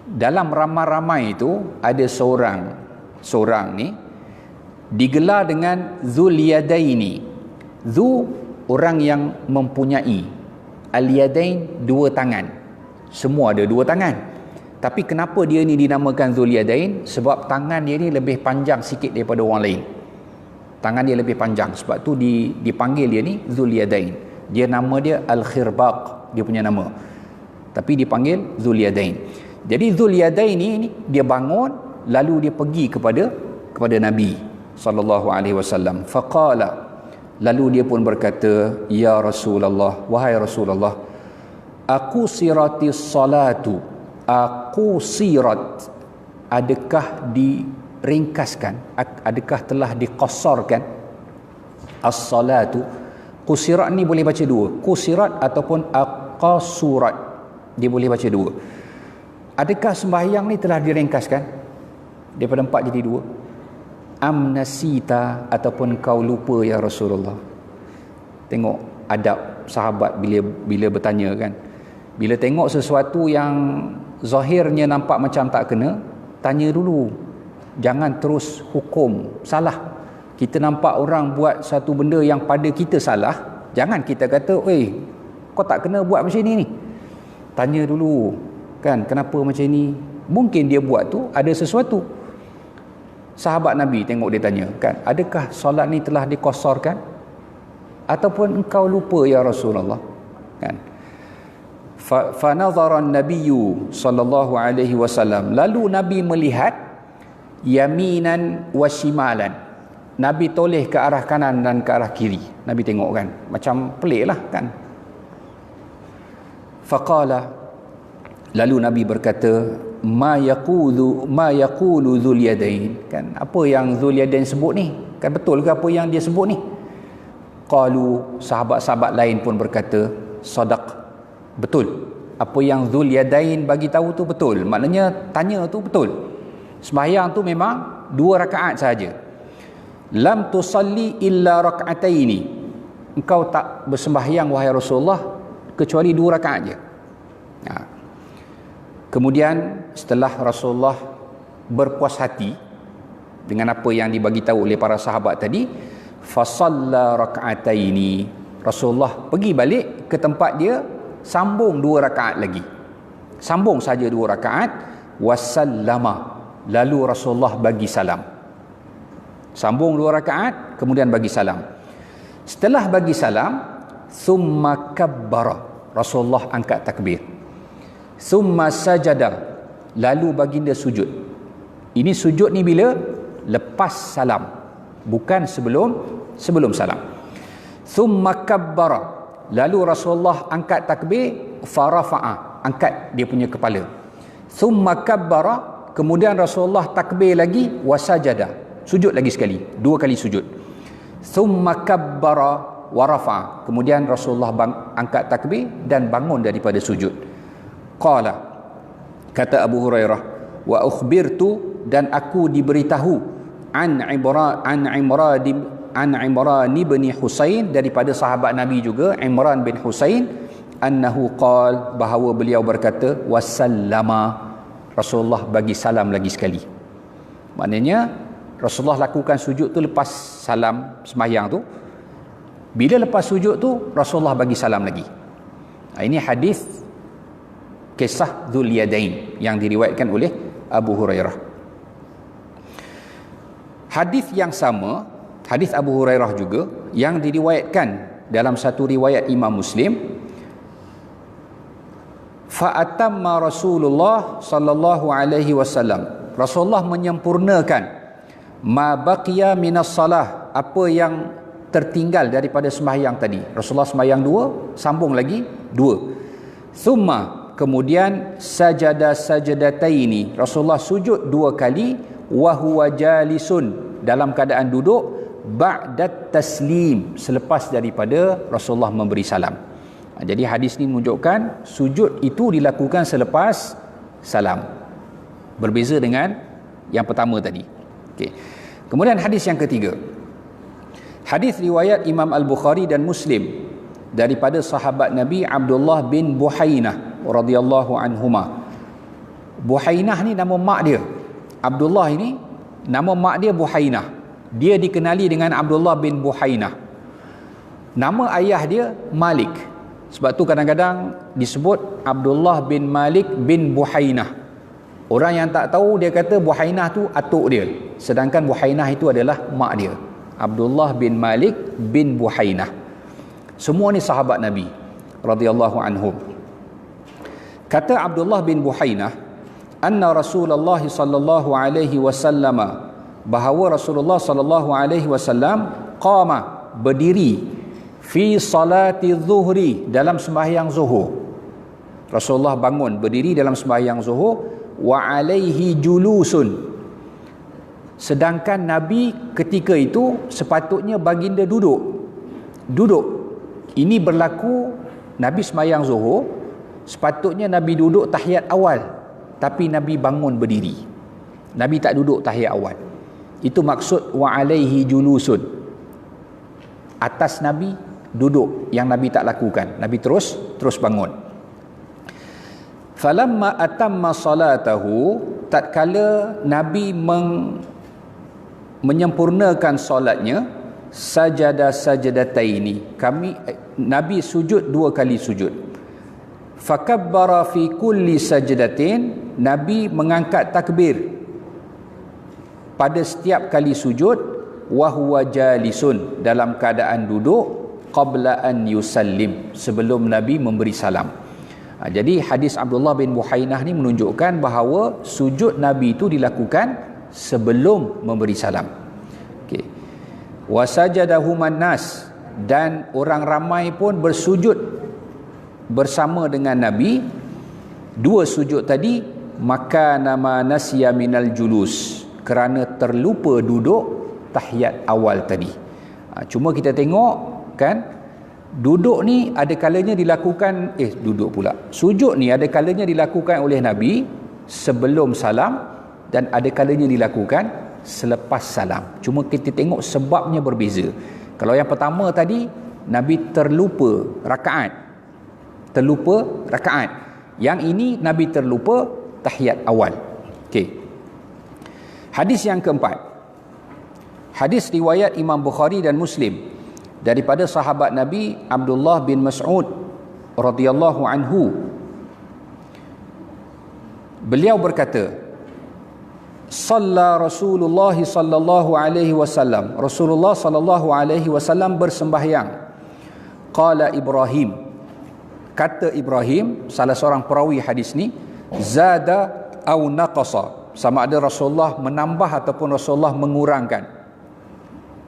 dalam ramai-ramai itu ada seorang ni digelar dengan dzul yadaini. Dzu, orang yang mempunyai, al yadain, 2 tangan. Semua ada 2 tangan. Tapi kenapa dia ni dinamakan dzul yadain? Sebab tangan dia ni lebih panjang sikit daripada orang lain. Tangan dia lebih panjang, sebab tu dipanggil dia ni dzul yadain. Dia nama dia al-khirbaq, dia punya nama. Tapi dipanggil dzul yadain. Jadi dzul yadain ni dia bangun, lalu dia pergi kepada Nabi sallallahu alaihi wasallam. Faqala, lalu dia pun berkata, ya Rasulullah, wahai Rasulullah, aku siratis salatu, aku sirat, adakah diringkaskan, adakah telah diqassarkan as-salatu. Qusirat ni boleh baca 2, qusirat ataupun aqasurat, dia boleh baca 2. Adakah sembahyang ni telah diringkaskan daripada 4 jadi 2? Amnasita, ataupun kau lupa ya Rasulullah. Tengok adab sahabat bila bertanya kan. Bila tengok sesuatu yang zahirnya nampak macam tak kena, tanya dulu. Jangan terus hukum salah. Kita nampak orang buat satu benda yang pada kita salah, jangan kita kata, kau tak kena buat macam ni. Tanya dulu, kan, kenapa macam ni? Mungkin dia buat tu ada sesuatu. Sahabat Nabi tengok dia tanya, kan, adakah solat ni telah dikosarkan ataupun engkau lupa ya Rasulullah, kan? Fa nazara an-nabiyyu sallallahu alaihi wasallam, lalu Nabi melihat yaminan wa shimalan. Nabi toleh ke arah kanan dan ke arah kiri. Nabi tengok, kan, macam pelik lah, kan. Faqala, lalu Nabi berkata, ma yaqulu dzul yadain, kan apa yang dzul yadain sebut ni, kan betul ke apa yang dia sebut ni? Qalu, sahabat-sahabat lain pun berkata, sadaq, betul, apa yang dzul yadain bagi tahu tu betul, maknanya tanya tu betul. Sembahyang tu memang 2 rakaat sahaja. Lam tusalli illa rak'ataini, engkau tak bersembahyang wahai Rasulullah kecuali 2 rakaat je. Kemudian setelah Rasulullah berpuas hati dengan apa yang dibagi tahu oleh para sahabat tadi, fasalla rak'ataini, Rasulullah pergi balik ke tempat dia, sambung 2 rakaat lagi, sambung saja 2 rakaat, wasallama, lalu Rasulullah bagi salam, sambung 2 rakaat kemudian bagi salam. Setelah bagi salam, thumma kabbara, Rasulullah angkat takbir, thumma sajada, lalu baginda sujud. Ini sujud ni bila? Lepas salam, bukan sebelum salam. Thumma kabbara, lalu Rasulullah angkat takbir, farafa'a, angkat dia punya kepala. Thumma kabbara, kemudian Rasulullah takbir lagi, wasajada, sujud lagi sekali, 2 kali sujud. Thumma kabbara wa rafa'a, kemudian Rasulullah angkat takbir dan bangun daripada sujud. Qala, kata Abu Hurairah, wa ukhbirtu, dan aku diberitahu, an Imran bin Husain, daripada sahabat Nabi juga, Imran bin Husain, annahu qal, bahawa beliau berkata, wasallama, Rasulullah bagi salam lagi sekali. Maknanya Rasulullah lakukan sujud tu lepas salam sembahyang tu. Bila lepas sujud tu Rasulullah bagi salam lagi. Ini hadis kisah Dzul Yadain yang diriwayatkan oleh Abu Hurairah. Hadis yang sama, hadis Abu Hurairah juga, yang diriwayatkan dalam satu riwayat Imam Muslim, fa'atamma Rasulullah sallallahu alaihi wasallam, Rasulullah menyempurnakan ma baqiya minas salah, apa yang tertinggal daripada sembahyang tadi. Rasulullah sembahyang 2, sambung lagi 2. Thumma, kemudian sajada sajadataini, Rasulullah sujud 2 kali, wa huwa jalisun, dalam keadaan duduk, ba'dat taslim, selepas daripada Rasulullah memberi salam. Jadi hadis ni menunjukkan sujud itu dilakukan selepas salam, berbeza dengan yang pertama tadi. Okey. Kemudian hadis yang ketiga, hadis riwayat Imam Al-Bukhari dan Muslim daripada sahabat Nabi Abdullah bin Buhainah radhiyallahu anhuma. Buhainah ni nama mak dia. Abdullah ini nama mak dia Buhainah. Dia dikenali dengan Abdullah bin Buhainah. Nama ayah dia Malik. Sebab tu kadang-kadang disebut Abdullah bin Malik bin Buhainah. Orang yang tak tahu dia kata Buhainah tu atuk dia, sedangkan Buhainah itu adalah mak dia. Abdullah bin Malik bin Buhainah. Semua ni sahabat Nabi radhiyallahu anhum. Kata Abdullah bin Buhainah, anna Rasulullah sallallahu alaihi wasallam, bahawa Rasulullah sallallahu alaihi wasallam qama, berdiri, fi salati zuhri, dalam sembahyang zuhur. Rasulullah bangun berdiri dalam sembahyang zuhur, wa alaihi julusun, sedangkan Nabi ketika itu sepatutnya baginda duduk. Ini berlaku Nabi sembahyang zuhur, sepatutnya Nabi duduk tahiyat awal, tapi Nabi bangun berdiri. Nabi tak duduk tahiyat awal. Itu maksud wa alaihi julusun. Atas Nabi duduk, yang Nabi tak lakukan. Nabi terus bangun. Falamma atamma salatahu, tatkala Nabi menyempurnakan solatnya, sajada sajadataini, Nabi sujud 2 kali sujud. Fakabbara fi kulli sajdatin, Nabi mengangkat takbir pada setiap kali sujud, wa huwa jalisun, dalam keadaan duduk, qabla an yusallim, sebelum Nabi memberi salam. Jadi hadis Abdullah bin Buhainah ni menunjukkan bahawa sujud Nabi itu dilakukan sebelum memberi salam. Okey. Wasajadahuman nas, dan orang ramai pun bersujud bersama dengan Nabi dua sujud tadi, maka nama nasya minal julus, kerana terlupa duduk tahiyat awal tadi. Cuma kita tengok kan, duduk ni ada kalanya dilakukan sujud ni ada kalanya dilakukan oleh Nabi sebelum salam dan ada kalanya dilakukan selepas salam. Cuma kita tengok sebabnya berbeza. Kalau yang pertama tadi Nabi terlupa rakaat. Yang ini Nabi terlupa tahiyat awal. Okey. Hadis yang keempat. Hadis riwayat Imam Bukhari dan Muslim daripada sahabat Nabi Abdullah bin Mas'ud radhiyallahu anhu. Beliau berkata, Shalla Rasulullah sallallahu alaihi wasallam. Rasulullah sallallahu alaihi wasallam bersembahyang. Qala Ibrahim. Kata Ibrahim, salah seorang perawi hadis ni, zada au naqasa. Sama ada Rasulullah menambah ataupun Rasulullah mengurangkan.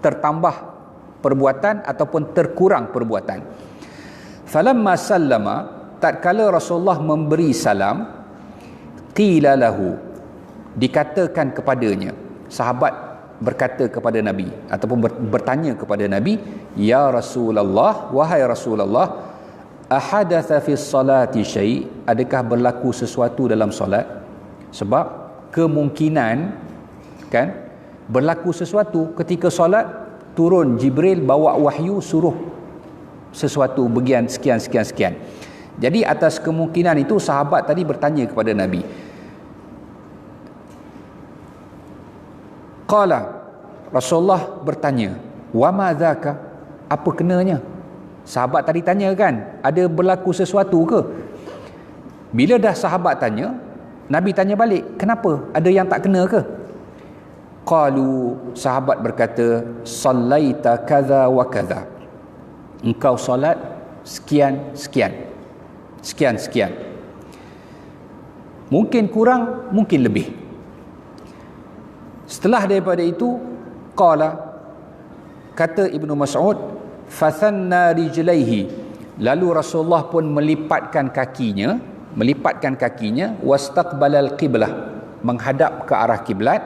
Tertambah perbuatan ataupun terkurang perbuatan. Falamma sallama, tatkala Rasulullah memberi salam, qila lahu, dikatakan kepadanya, sahabat berkata kepada Nabi ataupun bertanya kepada Nabi, ya Rasulullah, wahai Rasulullah, ahadatha fi salati syai', adakah berlaku sesuatu dalam solat? Sebab kemungkinan kan berlaku sesuatu ketika solat, turun Jibril bawa wahyu suruh sesuatu bagian sekian. Jadi atas kemungkinan itu sahabat tadi bertanya kepada Nabi. Qala, Rasulullah bertanya, wa ma dzaka, apa kenanya? Sahabat tadi tanya kan, ada berlaku sesuatu ke? Bila dah sahabat tanya, Nabi tanya balik, kenapa? Ada yang tak kena ke? Qalu, sahabat berkata, sallaita kadza wa kadza, engkau solat sekian. Mungkin kurang, mungkin lebih. Setelah daripada itu, qala, kata Ibnu Mas'ud, fathanna rijlaihi, lalu Rasulullah pun melipatkan kakinya, wastaqbalal qiblah, menghadap ke arah kiblat,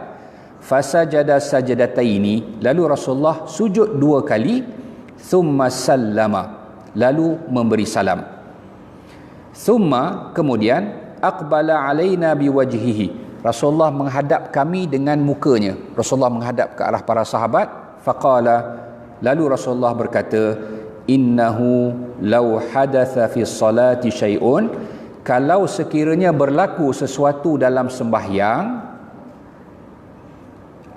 fasajada sajadataini, lalu Rasulullah sujud 2 kali, thumma sallama, lalu memberi salam. Thumma, kemudian, aqbala alaina biwajhihi, Rasulullah menghadap kami dengan mukanya. Rasulullah menghadap ke arah para sahabat. Faqala, lalu Rasulullah berkata, innahu law hadatha fi salati syai'un, kalau sekiranya berlaku sesuatu dalam sembahyang,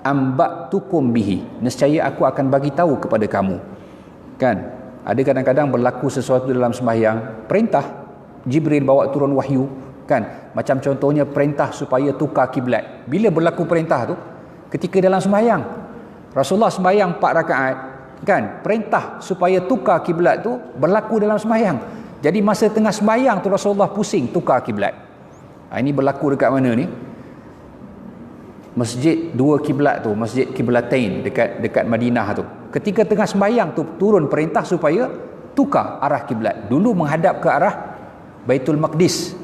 ambatukum bihi, nescaya aku akan bagi tahu kepada kamu. Kan? Ada kadang-kadang berlaku sesuatu dalam sembahyang, perintah Jibril bawa turun wahyu, kan? Macam contohnya perintah supaya tukar kiblat. Bila berlaku perintah tu? Ketika dalam sembahyang. Rasulullah sembahyang 4 rakaat, kan? Perintah supaya tukar kiblat tu berlaku dalam sembahyang. Jadi masa tengah sembahyang tu Rasulullah pusing tukar kiblat. Ini berlaku dekat mana ni? Masjid 2 kiblat tu, Masjid Kiblatain dekat Madinah tu. Ketika tengah sembahyang tu turun perintah supaya tukar arah kiblat. Dulu menghadap ke arah Baitul Maqdis.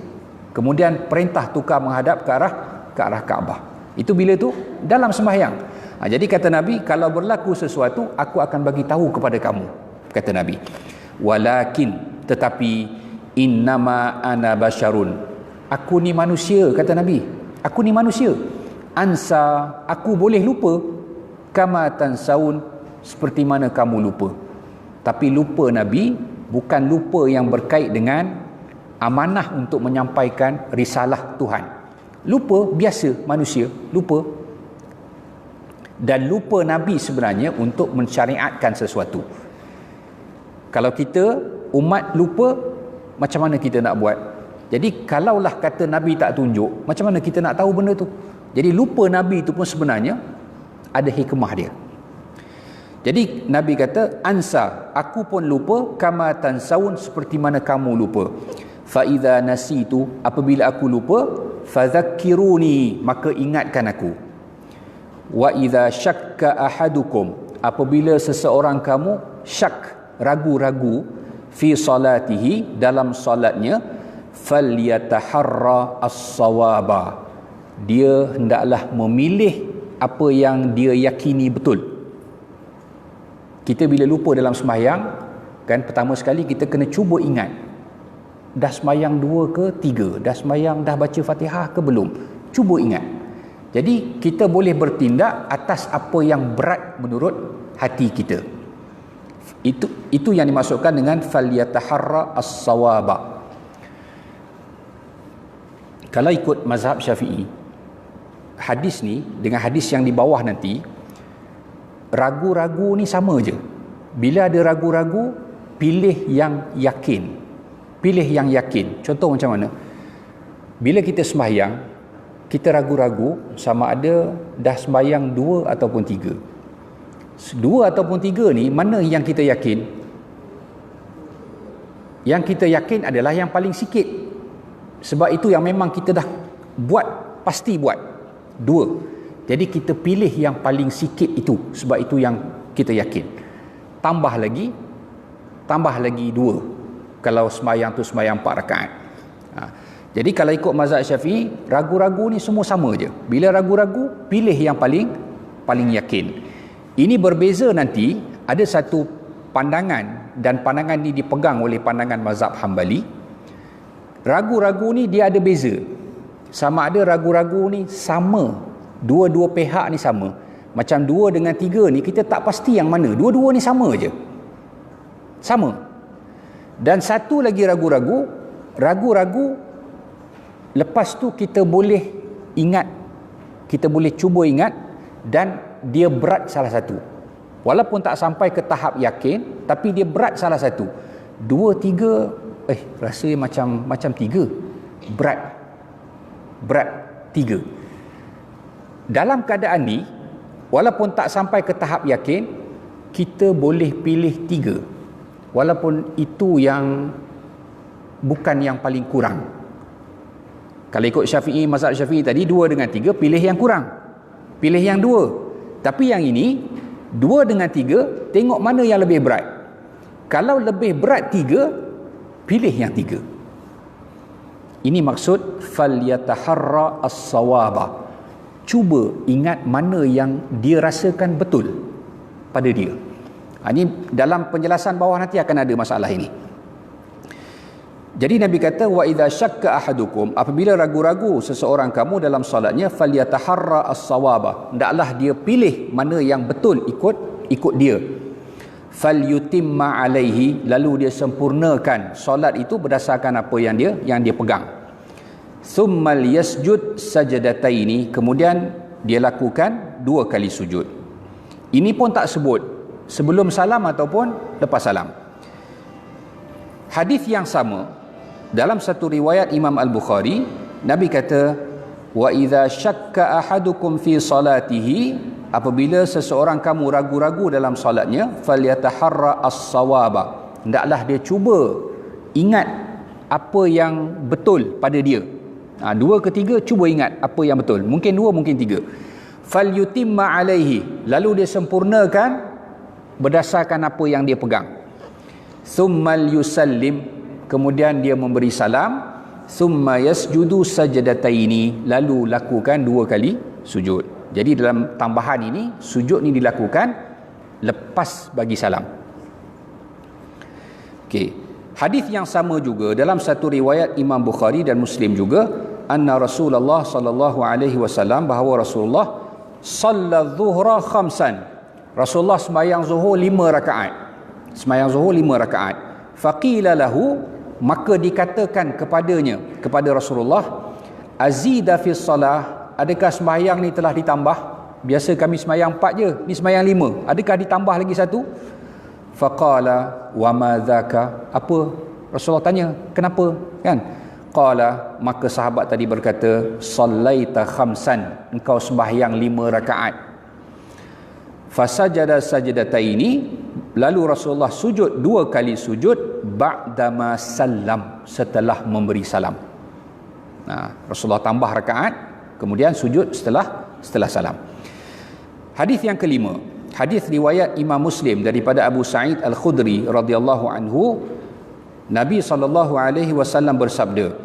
Kemudian perintah tukar menghadap ke arah Kaabah. Itu bila tu? Dalam sembahyang. Jadi kata Nabi, kalau berlaku sesuatu, aku akan bagi tahu kepada kamu, kata Nabi. Walakin, tetapi, innama ana basyarun, aku ni manusia, kata Nabi. Aku ni manusia. Ansa, aku boleh lupa. Kama tansaun, seperti mana kamu lupa. Tapi lupa Nabi bukan lupa yang berkait dengan amanah untuk menyampaikan risalah Tuhan. Lupa biasa manusia, lupa. Dan lupa Nabi sebenarnya untuk mensyariatkan sesuatu. Kalau kita umat lupa, macam mana kita nak buat? Jadi kalaulah kata Nabi tak tunjuk, macam mana kita nak tahu benda tu? Jadi lupa Nabi itu pun sebenarnya ada hikmah dia. Jadi Nabi kata, ansa, aku pun lupa, kama tansaun, seperti mana kamu lupa. Fa idza nasitu, apabila aku lupa, fadzakkiruni, maka ingatkan aku. Wa idza syakka ahadukum, apabila seseorang kamu syak, ragu-ragu, fi salatihi, dalam salatnya, falyataharra as-sawaba, dia hendaklah memilih apa yang dia yakini betul. Kita bila lupa dalam sembahyang kan, pertama sekali kita kena cuba ingat, dah sembahyang 2 ke 3, dah sembahyang dah baca Fatihah ke belum, cuba ingat. Jadi kita boleh bertindak atas apa yang berat menurut hati kita. Itu yang dimaksudkan dengan falyataharra as-sawaba. Kalau ikut mazhab Syafi'i, hadis ni dengan hadis yang di bawah nanti, ragu-ragu ni sama je. Bila ada ragu-ragu, pilih yang yakin. Pilih yang yakin. Contoh macam mana? Bila kita sembahyang, kita ragu-ragu sama ada dah sembahyang 2 ataupun 3. 2 ataupun 3 ni, mana yang kita yakin? Yang kita yakin adalah yang paling sikit. Sebab itu yang memang kita dah buat, pasti buat 2. Jadi kita pilih yang paling sikit itu, sebab itu yang kita yakin. Tambah lagi 2 kalau sembahyang tu sembahyang 4 rakaat. Jadi kalau ikut mazhab Syafi'i, ragu-ragu ni semua sama je. Bila ragu-ragu, pilih yang paling yakin. Ini berbeza nanti, ada satu pandangan, dan pandangan ni dipegang oleh pandangan mazhab Hambali. Ragu-ragu ni dia ada beza. Sama ada ragu-ragu ni sama, dua-dua pihak ni sama. Macam 2 dengan 3 ni kita tak pasti yang mana. Dua-dua ni sama je. Sama. Dan satu lagi ragu-ragu, lepas tu kita boleh ingat, kita boleh cuba ingat, dan dia berat salah satu. Walaupun tak sampai ke tahap yakin, tapi dia berat salah satu. 2, 3, rasa macam 3. Berat 3. Dalam keadaan ni, walaupun tak sampai ke tahap yakin, kita boleh pilih 3. Walaupun itu yang bukan yang paling kurang. Kalau ikut Syafi'i, mazhab Syafi'i tadi 2 dengan 3, pilih yang kurang. Pilih yang 2. Tapi yang ini 2 dengan 3, tengok mana yang lebih berat. Kalau lebih berat 3, pilih yang 3. Ini maksud falyataharra as-sawaba. Cuba ingat mana yang dia rasakan betul pada dia. Ini dalam penjelasan bawah nanti akan ada masalah ini. Jadi Nabi kata, wa idza syakka ahadukum, apabila ragu-ragu seseorang kamu dalam solatnya, falyataharra as-sawaba, hendaklah dia pilih mana yang betul ikut dia. Falyutimma alaihi, lalu dia sempurnakan solat itu berdasarkan apa yang dia pegang. Thummal yasjud sajadataini, kemudian dia lakukan 2 kali sujud. Ini pun tak sebut sebelum salam ataupun lepas salam. Hadis yang sama dalam satu riwayat Imam Al-Bukhari, Nabi kata, wa idza syakka ahadukum fi salatihi, apabila seseorang kamu ragu-ragu dalam solatnya, falyataharra as-sawaba, hendaklah dia cuba ingat apa yang betul pada dia. 2 ke 3 cuba ingat apa yang betul, mungkin 2 mungkin 3. Falyutimma alaihi, lalu dia sempurnakan berdasarkan apa yang dia pegang. Thummal yusallim, kemudian dia memberi salam. Thumma yasjudu sajadataini, lalu lakukan 2 kali sujud. Jadi dalam tambahan ini, sujud ni dilakukan lepas bagi salam. Okey. Hadis yang sama juga dalam satu riwayat Imam Bukhari dan Muslim juga, anna Rasulullah sallallahu alaihi wasallam, bahawa Rasulullah shalla dhuhra khamsan, Rasulullah sembahyang zuhur 5 rakaat. Sembahyang zuhur 5 rakaat. Faqila lahu, maka dikatakan kepada Rasulullah, azida fi shalah, adakah sembahyang ni telah ditambah? Biasa kami sembahyang 4 je, ni sembahyang 5, adakah ditambah lagi 1? Faqala wa ma dzaka, apa? Rasulullah tanya, kenapa? Kan? Qala, maka sahabat tadi berkata, sallaita khamsan, engkau sembahyang 5 rakaat. Fasajada sajadataini, lalu Rasulullah sujud 2 kali sujud, ba'dama salam, setelah memberi salam. Rasulullah tambah rakaat, kemudian sujud setelah salam. Hadis yang kelima, hadis riwayat Imam Muslim daripada Abu Sa'id Al-Khudri radhiyallahu anhu, Nabi SAW bersabda,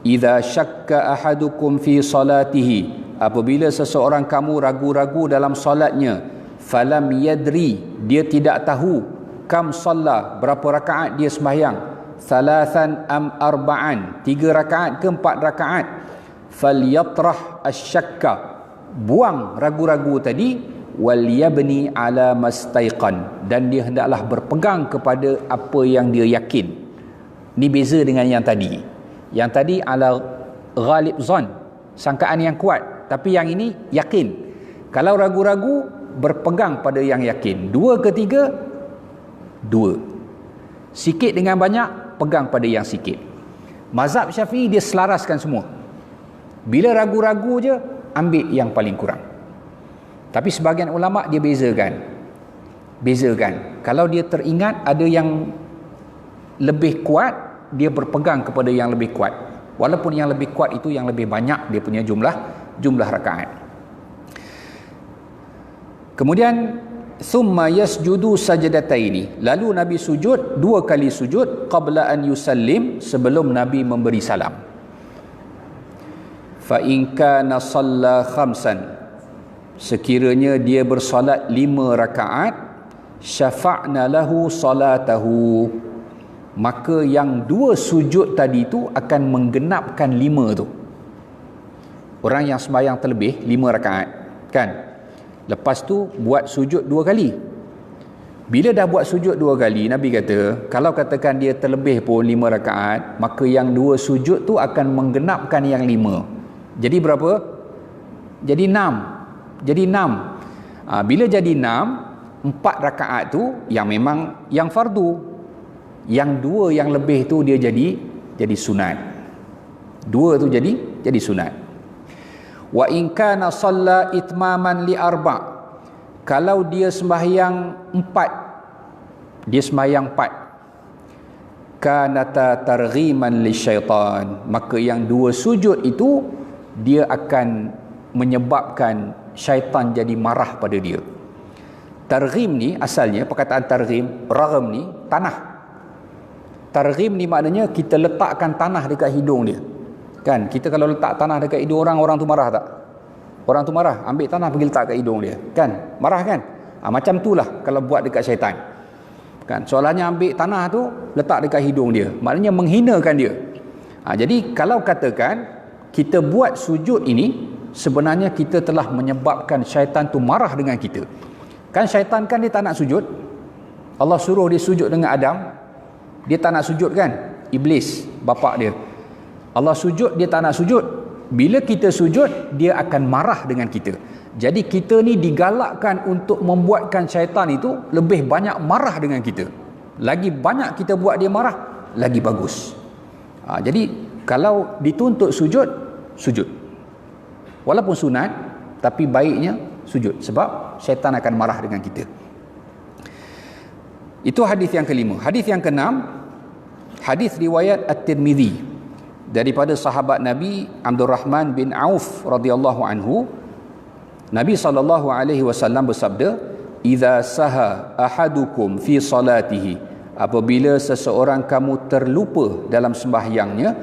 idza syakka ahadukum fi salatihi, apabila seseorang kamu ragu-ragu dalam solatnya, falam yadri, dia tidak tahu, kam shalla, berapa rakaat dia sembahyang, thalathan am arba'an, 3 rakaat ke 4 rakaat, falyatrah asyakka, buang ragu-ragu tadi, wal yabni ala mastaiqan, dan dia hendaklah berpegang kepada apa yang dia yakin. Ni beza dengan yang tadi. Yang tadi ala ghalib zon, sangkaan yang kuat, tapi yang ini yakin. Kalau ragu-ragu, berpegang pada yang yakin. 2 ke 3, 2. Sikit dengan banyak, pegang pada yang sikit. Mazhab Syafi'i dia selaraskan semua. Bila ragu-ragu je, ambil yang paling kurang. Tapi sebahagian ulama dia bezakan. Kalau dia teringat ada yang lebih kuat, dia berpegang kepada yang lebih kuat. Walaupun yang lebih kuat itu yang lebih banyak dia punya jumlah rakaat. Kemudian summa yasjudu sajdataini, lalu Nabi sujud 2 kali sujud, qabla an yusallim, sebelum Nabi memberi salam. Fa in kana shalla khamsan, sekiranya dia bersolat 5 rakaat, syafa'na lahu salatahu, maka yang 2 sujud tadi tu akan menggenapkan 5 tu. Orang yang sembahyang terlebih 5 rakaat kan, lepas tu buat sujud 2 kali. Bila dah buat sujud 2 kali, Nabi kata kalau katakan dia terlebih pun 5 rakaat, maka yang 2 sujud tu akan menggenapkan yang 5. Jadi berapa? Jadi 6. Bila jadi 6, 4 rakaat tu yang memang yang fardu, yang 2 yang lebih tu dia jadi sunat. 2 tu jadi sunat. Wa in kana shalla itmaman li arba', kalau dia sembahyang 4, kanata targhiman lisyaitan, maka yang 2 sujud itu dia akan menyebabkan syaitan jadi marah pada dia. Targhim ni asalnya, perkataan targhim, ragham ni tanah. Targhim ni maknanya kita letakkan tanah dekat hidung dia. Kan, kita kalau letak tanah dekat hidung orang tu marah tak? Orang tu marah, ambil tanah pergi letak kat hidung dia. Kan? Marah kan? Macam itulah kalau buat dekat syaitan. Kan, soalannya ambil tanah tu letak dekat hidung dia, maknanya menghinakan dia. Jadi kalau katakan kita buat sujud ini, sebenarnya kita telah menyebabkan syaitan tu marah dengan kita. Kan syaitan kan dia tak nak sujud. Allah suruh dia sujud dengan Adam, dia tak nak sujud kan? Iblis, bapa dia. Allah sujud, dia tak nak sujud. Bila kita sujud, dia akan marah dengan kita. Jadi kita ni digalakkan untuk membuatkan syaitan itu lebih banyak marah dengan kita. Lagi banyak kita buat dia marah, lagi bagus. Jadi kalau dituntut sujud, walaupun sunat, tapi baiknya sujud, sebab syaitan akan marah dengan kita. Itu hadis yang kelima. Hadis yang keenam, hadis riwayat At-Tirmidzi daripada sahabat Nabi Abdul Rahman bin Auf radhiyallahu anhu. Nabi SAW bersabda, idza saha ahadukum fi salatihi, apabila seseorang kamu terlupa dalam sembahyangnya,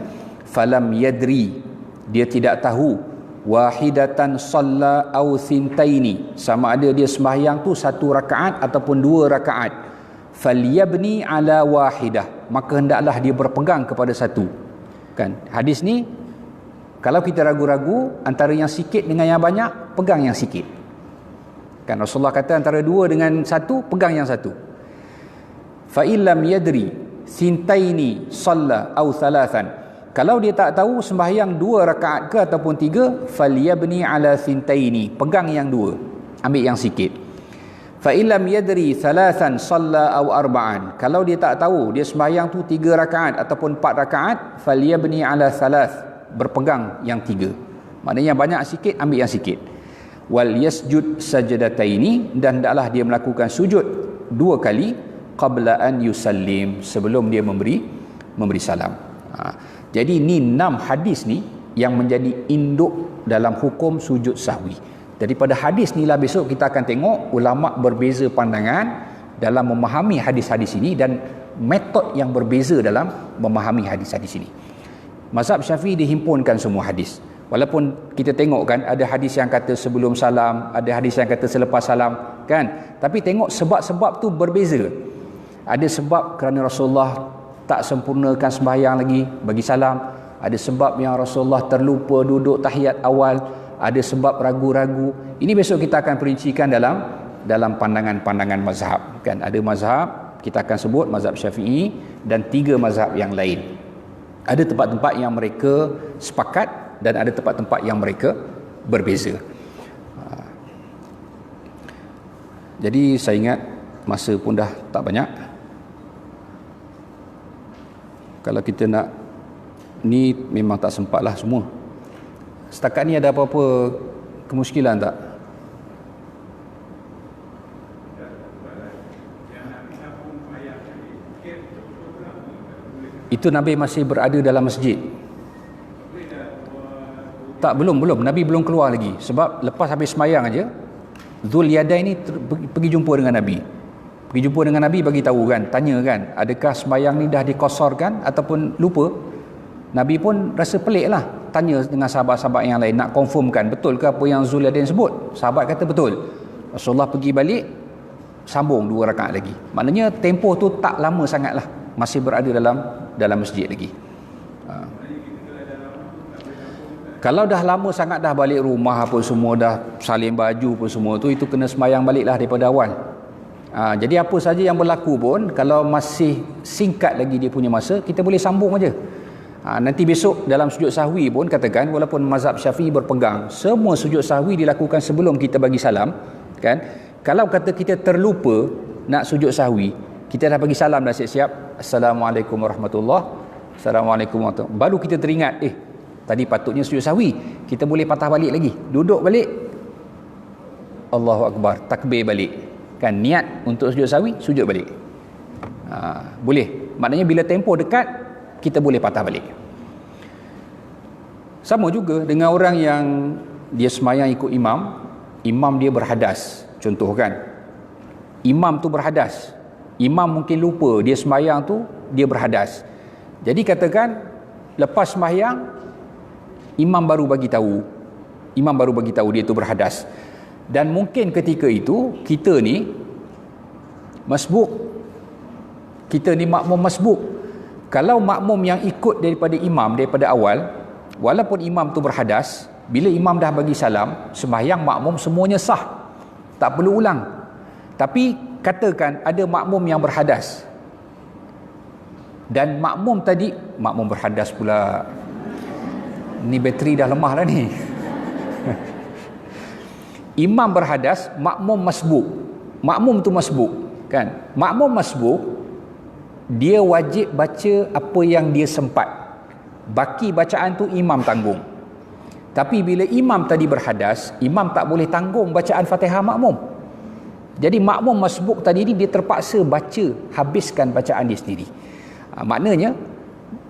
falam yadri, dia tidak tahu, wahidatan shalla au thintaini, sama ada dia sembahyang tu 1 rakaat ataupun 2 rakaat, falyabni ala wahidah, maka hendaklah dia berpegang kepada 1. Kan, hadis ni kalau kita ragu-ragu antara yang sikit dengan yang banyak, pegang yang sikit. Kan Rasulullah kata antara 2 dengan 1, pegang yang 1. Fa illam yadri thintaini shalla au thalathan, kalau dia tak tahu sembahyang 2 rakaat ke ataupun 3, falyabni ala thintaini, pegang yang 2, ambil yang sikit. Fa illam yadri thalathan shalla aw arba'an, kalau dia tak tahu dia sembahyang tu 3 rakaat ataupun 4 rakaat, falyabni ala thalath, berpegang yang 3. Maknanya banyak sikit, ambil yang sikit. Wal yasjud sajdataini, dan hendaklah dia melakukan sujud 2 kali, qabla an yusallim, sebelum dia memberi salam. Jadi ni 6 hadis ni yang menjadi induk dalam hukum sujud sahwi. Daripada hadis ni lah besok kita akan tengok ulama berbeza pandangan dalam memahami hadis-hadis ini dan metod yang berbeza dalam memahami hadis-hadis ini. Mazhab Syafi'i dihimpunkan semua hadis. Walaupun kita tengok kan ada hadis yang kata sebelum salam, ada hadis yang kata selepas salam kan. Tapi tengok sebab-sebab tu berbeza. Ada sebab kerana Rasulullah tak sempurnakan sembahyang lagi bagi salam. Ada sebab yang Rasulullah terlupa duduk tahiyat awal. Ada sebab ragu-ragu. Ini besok kita akan perincikan dalam pandangan-pandangan mazhab kan. Ada mazhab kita akan sebut mazhab Syafi'i dan 3 mazhab yang lain. Ada tempat-tempat yang mereka sepakat dan ada tempat-tempat yang mereka berbeza. Jadi saya ingat masa pun dah tak banyak. Kalau kita nak ni memang tak sempatlah semua. Setakat ni ada apa-apa kemuskilan tak? Itu Nabi masih berada dalam masjid. Tak, belum. Nabi belum keluar lagi. Sebab lepas habis semayang aja, Dzul Yadain ni pergi jumpa dengan Nabi. Pergi jumpa dengan Nabi, bagi tahu kan, tanya kan, adakah semayang ni dah dikosarkan ataupun lupa? Nabi pun rasa pelik lah. Tanya dengan sahabat-sahabat yang lain, nak confirmkan betul ke apa yang Dzul Yadain sebut. Sahabat kata betul. Rasulullah pergi balik, sambung 2 rakaat lagi. Maknanya tempoh tu tak lama sangat lah. Masih berada dalam masjid lagi. Kalau dah lama sangat, dah balik rumah apa semua, dah salin baju apa semua tu, itu kena semayang baliklah daripada awal. Jadi apa saja yang berlaku pun, kalau masih singkat lagi dia punya masa, kita boleh sambung aja. Nanti besok dalam sujud sahwi pun katakan, walaupun mazhab Syafi'i berpegang semua sujud sahwi dilakukan sebelum kita bagi salam kan. Kalau kata kita terlupa nak sujud sahwi, kita dah bagi salam, dah siap-siap, Assalamualaikum warahmatullahi, Assalamualaikum warahmatullahi, baru kita teringat, tadi patutnya sujud sahwi, kita boleh patah balik lagi, duduk balik, Allahu Akbar, takbir balik kan, niat untuk sujud sahwi, sujud balik. Boleh. Maknanya bila tempoh dekat, kita boleh patah balik. Sama juga dengan orang yang dia semayang ikut imam dia berhadas, contoh kan, imam tu berhadas, imam mungkin lupa dia semayang tu dia berhadas. Jadi katakan lepas semayang imam baru bagi tahu dia tu berhadas. Dan mungkin ketika itu kita ni masbuk, kita ni makmum masbuk. Kalau makmum yang ikut daripada imam daripada awal, walaupun imam tu berhadas, bila imam dah bagi salam, sembahyang makmum semuanya sah, tak perlu ulang. Tapi katakan ada makmum yang berhadas, dan makmum berhadas pula, ni bateri dah lemah lah ni. Imam berhadas, makmum masbuk, makmum tu masbuk kan. Makmum masbuk dia wajib baca apa yang dia sempat, baki bacaan tu imam tanggung. Tapi bila imam tadi berhadas, imam tak boleh tanggung bacaan Fatihah makmum. Jadi makmum masbuk tadi ni dia terpaksa baca, habiskan bacaan dia sendiri. Maknanya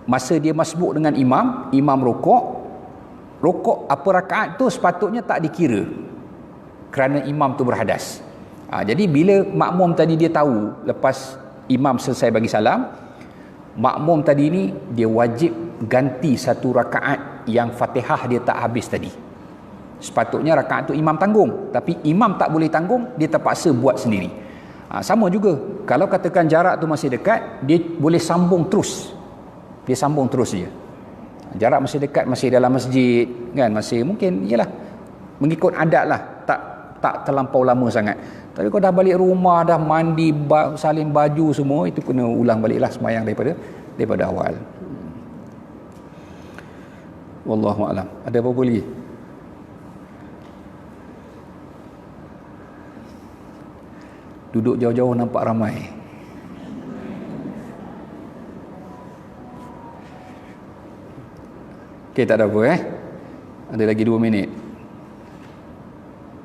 masa dia masbuk dengan imam rokok apa rakaat tu sepatutnya tak dikira kerana imam tu berhadas. Jadi bila makmum tadi dia tahu lepas imam selesai bagi salam, makmum tadi ni dia wajib ganti satu rakaat yang Fatihah dia tak habis tadi. Sepatutnya rakaat tu imam tanggung, tapi imam tak boleh tanggung, dia terpaksa buat sendiri. Sama juga kalau katakan jarak tu masih dekat, dia boleh sambung terus. Dia sambung terus je. Jarak masih dekat, masih dalam masjid kan, masih mungkin yalah mengikut adat lah, tak terlampau lama sangat. Tapi kalau dah balik rumah, dah mandi, salin baju semua, itu kena ulang baliklah sembahyang daripada awal. Wallahu a'lam. Ada apa-apa lagi? Duduk jauh-jauh nampak ramai. Okey, tak ada apa Ada lagi 2 minit.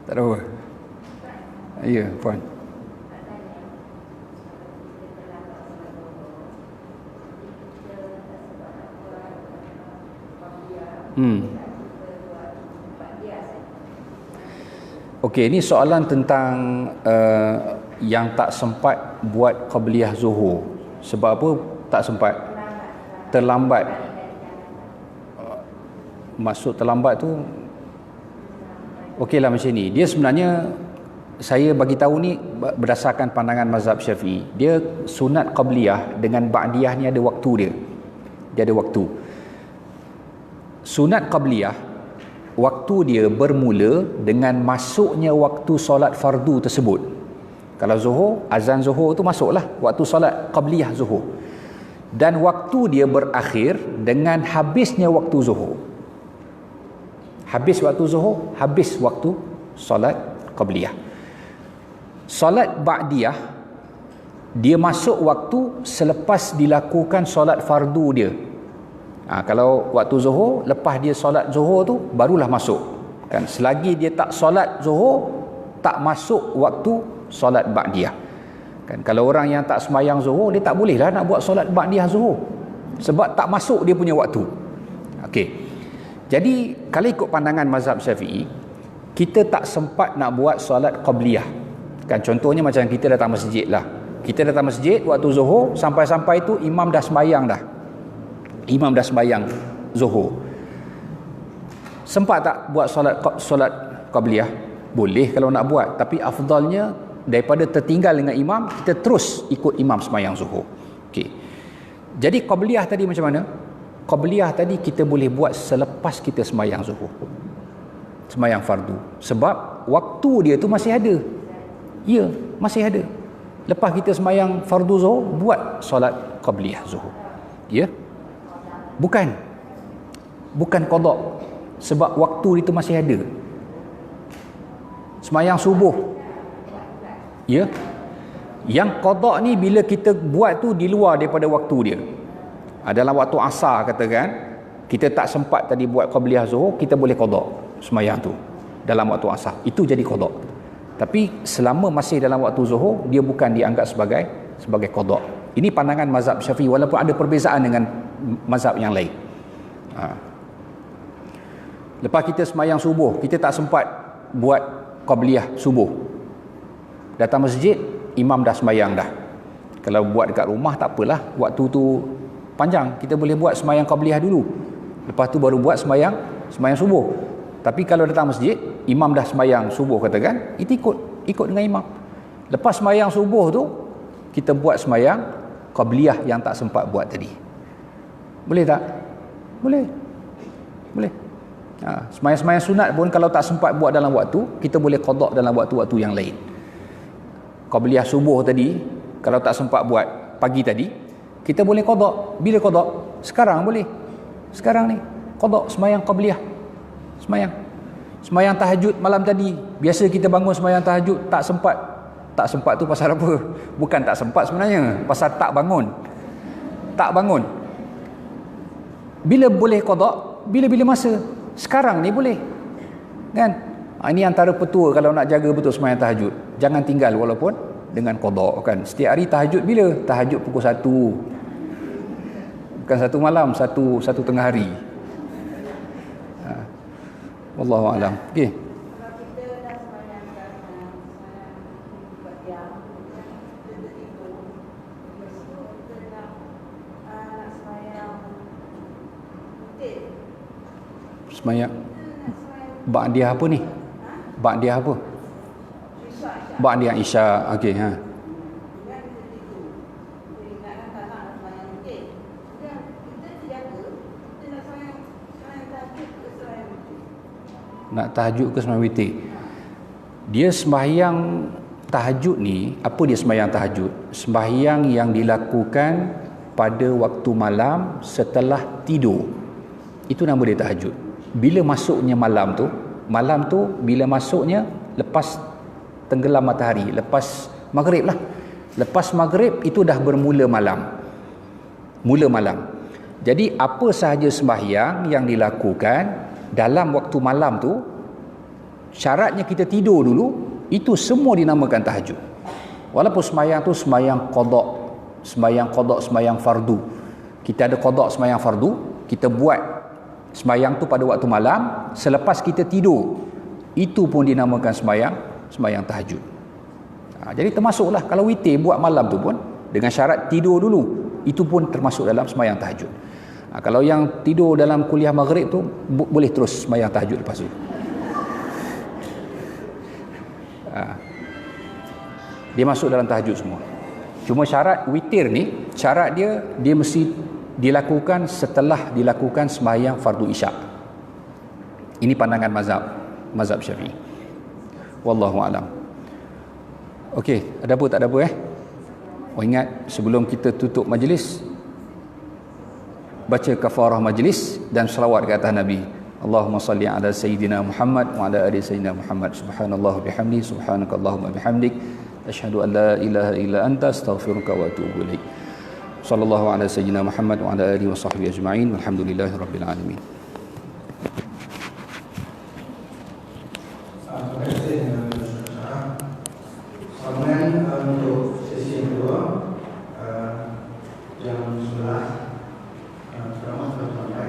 Tak ada apa. Ya, Puan. Okey, ini soalan tentang yang tak sempat buat qabliyah zuhur. Sebab apa tak sempat? Terlambat. Maksud terlambat tu okeylah macam ni. Dia sebenarnya, saya bagi tahu ni berdasarkan pandangan mazhab Syafi'i. Dia sunat qabliyah dengan ba'diyah ni ada waktu dia. Dia ada waktu. Sunat qabliyah, waktu dia bermula dengan masuknya waktu solat fardu tersebut. Kalau zuhur, azan zuhur tu masuklah waktu solat qabliyah zuhur. Dan waktu dia berakhir dengan habisnya waktu zuhur. Habis waktu zuhur, habis waktu solat qabliyah. Solat ba'diyah, dia masuk waktu selepas dilakukan solat fardu dia. Kalau waktu zuhur, lepas dia solat zuhur tu barulah masuk. Kan, selagi dia tak solat zuhur, tak masuk waktu solat ba'diyah. Kan, kalau orang yang tak semayang zuhur, dia tak bolehlah nak buat solat ba'diyah zuhur. Sebab tak masuk dia punya waktu. Okey. Jadi kalau ikut pandangan mazhab Syafi'i, kita tak sempat nak buat solat qabliyah. Kan, contohnya macam kita datang masjid lah. Kita datang masjid waktu zuhur, sampai-sampai tu imam dah semayang dah. Imam dah semayang zuhur. Sempat tak buat solat qabliyah? Boleh kalau nak buat, tapi afdalnya daripada tertinggal dengan imam, kita terus ikut imam semayang zuhur. Okey. Jadi qabliyah tadi macam mana? Qabliyah tadi kita boleh buat selepas kita semayang zuhur, semayang fardu. Sebab waktu dia tu masih ada. Ya, masih ada. Lepas kita semayang fardu zuhur, buat solat qabliyah zuhur. Ya. Bukan qada. Sebab waktu itu masih ada. Semayang subuh. Ya. Yang qada ni bila kita buat tu di luar daripada waktu dia. Dalam waktu asar katakan, kita tak sempat tadi buat qabliyah zuhur, kita boleh qada semayang tu dalam waktu asar. Itu jadi qada. Tapi selama masih dalam waktu zuhur, dia bukan dianggap sebagai qada. Ini pandangan mazhab Syafi'i, walaupun ada perbezaan dengan mazhab yang lain. Lepas kita semayang subuh, kita tak sempat buat qabliyah subuh. Datang masjid, imam dah semayang dah. Kalau buat dekat rumah tak apalah, waktu tu panjang, kita boleh buat semayang qabliyah dulu, lepas tu baru buat semayang subuh. Tapi kalau datang masjid, imam dah semayang subuh katakan, itu ikut dengan imam. Lepas semayang subuh tu, kita buat semayang qabliyah yang tak sempat buat tadi. Boleh tak? Boleh. Semayang sunat pun kalau tak sempat buat dalam waktu, kita boleh qada dalam waktu-waktu yang lain. Qabliyah subuh tadi, kalau tak sempat buat pagi tadi, kita boleh qada. Bila qada? Sekarang boleh. Sekarang ni qada semayang qabliyah. Semayang tahajud malam tadi. Biasa kita bangun semayang tahajud, tak sempat. Tak sempat tu pasal apa? Bukan tak sempat sebenarnya, pasal tak bangun. Bila boleh qada? Bila-bila masa. Sekarang ni boleh. Kan? Ini antara petua kalau nak jaga betul semayang tahajud. Jangan tinggal walaupun dengan qada kan. Setiap hari tahajud bila? Tahajud pukul 1. Bukan 1 malam, 1 tengah hari. Wallahu a'lam. Okey. Semayang ba'diyah apa ni? Ba'diyah apa? Ba'diyah Isya. Okey, nak tahajud ke sembahyang witir? Dia sembahyang tahajud ni, apa dia sembahyang tahajud? Sembahyang yang dilakukan pada waktu malam setelah tidur. Itu nama dia tahajud. Bila masuknya malam tu bila masuknya lepas tenggelam matahari, lepas maghrib lah. Lepas maghrib itu dah bermula malam. Mula malam. Jadi apa sahaja sembahyang yang dilakukan dalam waktu malam tu, syaratnya kita tidur dulu, itu semua dinamakan tahajud. Walaupun sembahyang tu sembahyang qada, sembahyang fardu. Kita ada qada sembahyang fardu, kita buat sembahyang tu pada waktu malam selepas kita tidur, itu pun dinamakan sembahyang tahajud. Jadi termasuklah kalau witir buat malam tu pun dengan syarat tidur dulu, itu pun termasuk dalam sembahyang tahajud. Kalau yang tidur dalam kuliah maghrib tu boleh terus sembahyang tahajud lepas tu. Dia masuk dalam tahajud semua. Cuma syarat witir ni, syarat dia mesti dilakukan setelah dilakukan sembahyang fardu isyak. Ini pandangan mazhab Syafi'i. Wallahu a'lam. Okey, ada apa tak ada apa ingat sebelum kita tutup majlis, baca kafarah majlis dan selawat ke atas Nabi. Allahumma salli ala sayyidina Muhammad wa ala ali sayyidina Muhammad. Subhanallah bihamdi, subhanakallahumma bihamdik, asyhadu an la ilaha illa anta, astaghfiruka wa atubu ilaik. Sallallahu ala sayyidina Muhammad wa ala alihi wa sahbihi ajma'in. Walhamdulillahi rabbil alamin. Untuk sesi yang kedua, jam 11 selamat sampai,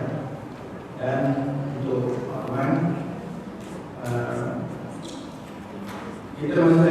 dan untuk Pak Man, kita masih